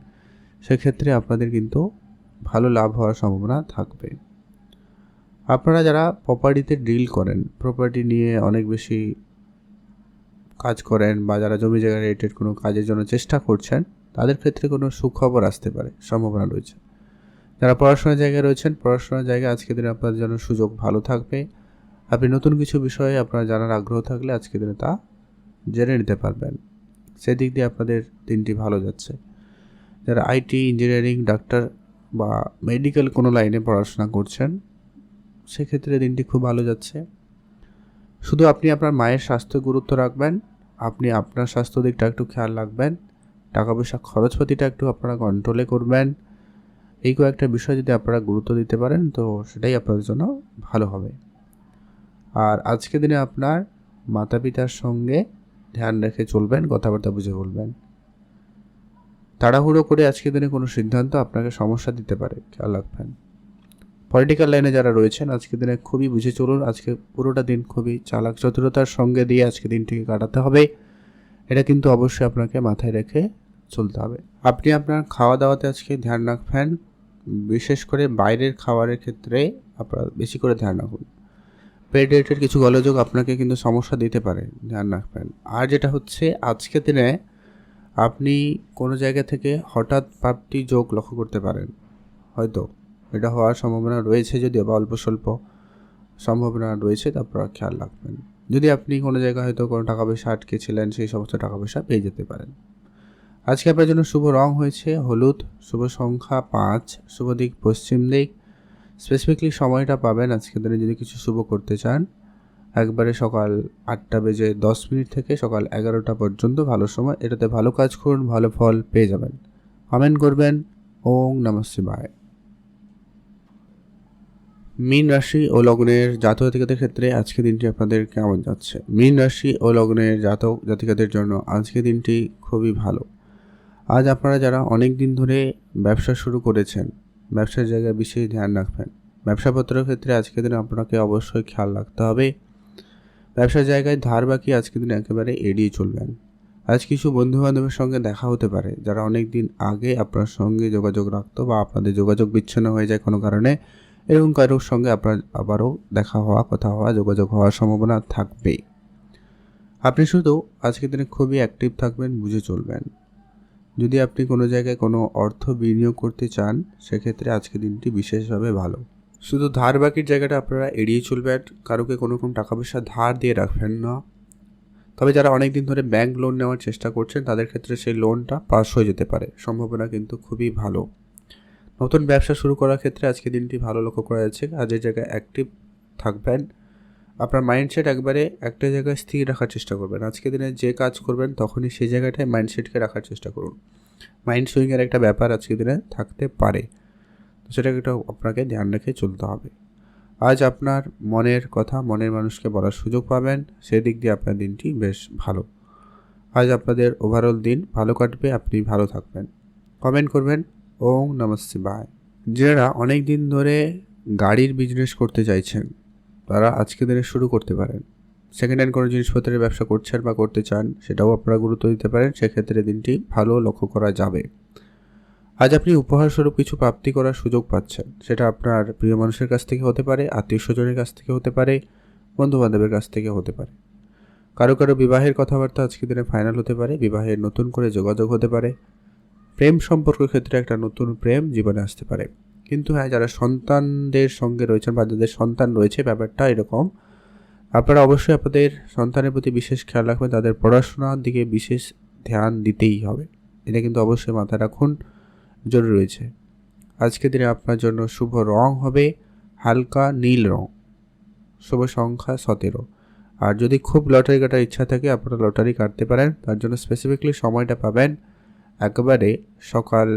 সেক্ষেত্রে আপনাদের কিন্তু ভালো লাভ হওয়ার সম্ভাবনা থাকবে। আপনারা যারা প্রপার্টিতে ডিল করেন, প্রপার্টি নিয়ে অনেক বেশি কাজ করেন, বা যারা জমি জায়গা রিলেটেড কোনো কাজের জন্য চেষ্টা করছেন, তাদের ক্ষেত্রে কোনো সুখবর আসতে পারে, সম্ভাবনা রয়েছে। যারা পড়াশোনার জায়গায় রয়েছেন, পড়াশোনার জায়গায় আজকের দিনে আপনাদের জন্য সুযোগ ভালো থাকবে। আপনি নতুন কিছু বিষয়ে আপনার জানার আগ্রহ থাকলে আজকের দিনে তা জেনে নিতে পারবেন, সেদিক দিয়ে আপনাদের দিনটি ভালো যাচ্ছে। যারা আইটি, ইঞ্জিনিয়ারিং, ডাক্তার বা মেডিকেল কোনো লাইনে পড়াশোনা করছেন সেক্ষেত্রে দিনটি খুব ভালো যাচ্ছে। শুধু আপনি আপনার মায়ের স্বাস্থ্য গুরুত্ব রাখবেন, আপনি আপনার স্বাস্থ্য দিকটা একটু খেয়াল রাখবেন, টাকা পয়সা খরচপাতিটা একটু আপনারা কন্ট্রোলে করবেন। এই কয়েকটা বিষয় যদি আপনারা গুরুত্ব দিতে পারেন তো সেটাই আপনাদের জন্য ভালো হবে। আর আজকের দিনে আপনার মাতা পিতার সঙ্গে ধ্যান রেখে চলবেন, কথাবার্তা বুঝে বলবেন। তাড়াহুড়ো করে আজকের দিনে কোনো সিদ্ধান্ত আপনাকে সমস্যা দিতে পারে, খেয়াল রাখবেন। পলিটিক্যাল লাইনে যারা রয়েছেন আজকের দিনে খুবই বুঝে চলুন, আজকে পুরোটা দিন খুবই চালাক চতুরতার সঙ্গে দিয়ে আজকে দিনটিকে কাটাতে হবে, এটা কিন্তু অবশ্যই আপনাকে মাথায় রেখে চলতে হবে। আপনি আপনার খাওয়া দাওয়াতে আজকে ধ্যান রাখবেন, বিশেষ করে বাইরের খাবারের ক্ষেত্রে আপনারা বেশি করে ধ্যান রাখুন। পেট রিলেটেড কিছু গোলযোগ আপনাকে কিন্তু সমস্যা দিতে পারে, ধ্যান রাখবেন। আর যেটা হচ্ছে আজকের দিনে আপনি কোনো জায়গা থেকে হঠাৎ প্রাপ্তি যোগ লক্ষ্য করতে পারেন, হয়তো এটা হওয়ার সম্ভাবনা রয়েছে, যদিও বা অল্প স্বল্প সম্ভাবনা রয়েছে, তা আপনারা খেয়াল রাখবেন। যদি আপনি কোনো জায়গায় হয়তো কোনো টাকা পয়সা আটকে ছিলেন, সেই সমস্ত টাকা পয়সা পেয়ে যেতে পারেন। আজকে আপনার জন্য শুভ রং হয়েছে হলুদ, শুভ সংখ্যা 5, শুভ দিক পশ্চিম দিক। স্পেসিফিকলি সময়টা পাবেন আজকের দিনে যদি কিছু শুভ করতে চান একবারে সকাল 8:10 থেকে সকাল 11টা পর্যন্ত ভালো সময়, এটাতে ভালো কাজ করুন, ভালো ফল পেয়ে যাবেন। কমেন্ট করবেন। ওম নমঃ শিবায়। মীন রাশি ও লগ্নের জাতক জাতিকাদের ক্ষেত্রে আজকে দিনটি আপনাদের কেমন যাচ্ছে? মীন রাশি ও লগ্নের জাতক জাতিকাদের জন্য আজকে দিনটি খুবই ভালো। আজ আপনারা যারা অনেক দিন ধরে ব্যবসা শুরু করেছেন, ব্যবসার জায়গায় বিশেষ ধ্যান রাখবেন। ব্যবসাপত্রের ক্ষেত্রে আজকের দিনে আপনাকে অবশ্যই খেয়াল রাখতে হবে। ব্যবসার জায়গায় ধার বাকি আজকের দিনে একেবারে এড়িয়ে চলবেন। আজ কিছু বন্ধুবান্ধবের সঙ্গে দেখা হতে পারে যারা অনেক দিন আগে আপনার সঙ্গে যোগাযোগ রাখতো বা আপনাদের যোগাযোগ বিচ্ছিন্ন হয়ে যায় কোনো কারণে, এরকম কারোর সঙ্গে আপনার আবারও দেখা হওয়া, কথা হওয়া, যোগাযোগ হওয়ার সম্ভাবনা থাকবেই। আপনি শুধু আজকের দিনে খুবই অ্যাক্টিভ থাকবেন, বুঝে চলবেন। যদি আপনি কোনো জায়গায় কোনো অর্থ বিনিয়োগ করতে চান, সেক্ষেত্রে আজকের দিনটি বিশেষভাবে ভালো। শুধু ধার বাকির জায়গাটা আপনারা এড়িয়ে চলবেন, কারোকে কোনো রকম টাকা পয়সা ধার দিয়ে রাখবেন না। তবে যারা অনেক দিন ধরে ব্যাংক লোন নেওয়ার চেষ্টা করছেন, তাদের ক্ষেত্রে সেই লোনটা পাস হয়ে যেতে পারে, সম্ভাবনা কিন্তু খুবই ভালো। নতুন ব্যবসা শুরু করার ক্ষেত্রে আজকে দিনটি ভালো লক্ষ্য করা যাচ্ছে। কাজের জায়গায় অ্যাক্টিভ থাকবেন, আপনার মাইন্ডসেট একবারে একটা জায়গায় স্থির রাখার চেষ্টা করবেন। আজকে দিনে যে কাজ করবেন তখনই সেই জায়গাটায় মাইন্ডসেটকে রাখার চেষ্টা করুন। মাইন্ড সুইংয়ের একটা ব্যাপার আজকে দিনে থাকতে পারে, তো সেটাকে একটু আপনাকে ধ্যান রেখে চলতে হবে। আজ আপনার মনের কথা মনের মানুষকে বলার সুযোগ পাবেন, সেদিক দিয়ে আপনার দিনটি বেশ ভালো। আজ আপনাদের ওভারঅল দিন ভালো কাটবে, আপনি ভালো থাকবেন। কমেন্ট করবেন ওম নমঃ শিবায়। যারা অনেক দিন ধরে গাড়ির বিজনেস করতে চাইছেন, তারা আজকে দিনে শুরু করতে পারেন। সেকেন্ড হ্যান্ড কোনো জিনিসপত্রের ব্যবসা করছেন বা করতে চান, সেটাও আপনারা গুরুত্ব দিতে পারেন, সেক্ষেত্রে দিনটি ভালো লক্ষ্য করা যাবে। আজ আপনি উপহারস্বরূপ কিছু প্রাপ্তি করার সুযোগ পাচ্ছেন, সেটা আপনার প্রিয় মানুষের কাছ থেকে হতে পারে, আত্মীয় স্বজনের কাছ থেকে হতে পারে, বন্ধুবান্ধবের কাছ থেকে হতে পারে। কারো কারো বিবাহের কথাবার্তা আজকের দিনে ফাইনাল হতে পারে, বিবাহের নতুন করে যোগাযোগ হতে পারে, প্রেম সম্পর্কের ক্ষেত্রে একটা নতুন প্রেম জীবনে আসতে পারে। কিন্তু হ্যাঁ, যারা সন্তানদের সঙ্গে রয়েছেন বা যাদের সন্তান রয়েছে, ব্যাপারটা এরকম, আপনারা অবশ্যই আপনাদের সন্তানের প্রতি বিশেষ খেয়াল রাখবেন, তাদের পড়াশোনার দিকে বিশেষ ধ্যান দিতেই হবে, এটা কিন্তু অবশ্যই মাথায় রাখুন, জরুরি রয়েছে। আজকের দিনে আপনার জন্য শুভ রং হবে হালকা নীল রং, শুভ সংখ্যা 17। আর যদি খুব লটারি কাটার ইচ্ছা থাকে, আপনারা লটারি কাটতে পারেন। তার জন্য স্পেসিফিকলি সময়টা পাবেন একেবারে সকাল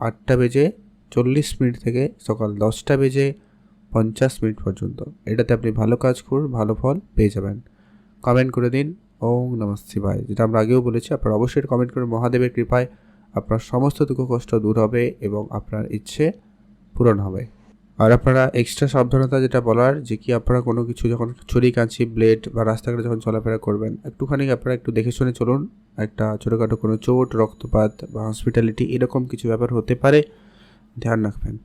8:40 থেকে সকাল 10:50 পর্যন্ত। এটাতে আপনি ভালো কাজ করুন, ভালো ফল পেয়ে যাবেন। কমেন্ট করে দিন ওম নমঃ শিবায়, যেটা আমরা আগেও বলেছি। আপনারা অবশ্যই কমেন্ট করে, মহাদেবের কৃপায় আপনার সমস্ত দুঃখ কষ্ট দূর হবে এবং আপনার ইচ্ছে পূরণ হবে। আর আপনারা এক্সট্রা সাবধানতা যেটা বলার, যে কি আপনারা কোনো কিছু যখন ছুরি কাঁচি ব্লেড বা রাস্তাঘাটে যখন চলাফেরা করবেন, একটুখানি আপনারা একটু দেখে শুনে চলুন। একটা ছোটোখাটো কোনো চোট, রক্তপাত বা হসপিটালিটি এরকম কিছু ব্যাপার হতে পারে, ধ্যান রাখবেন।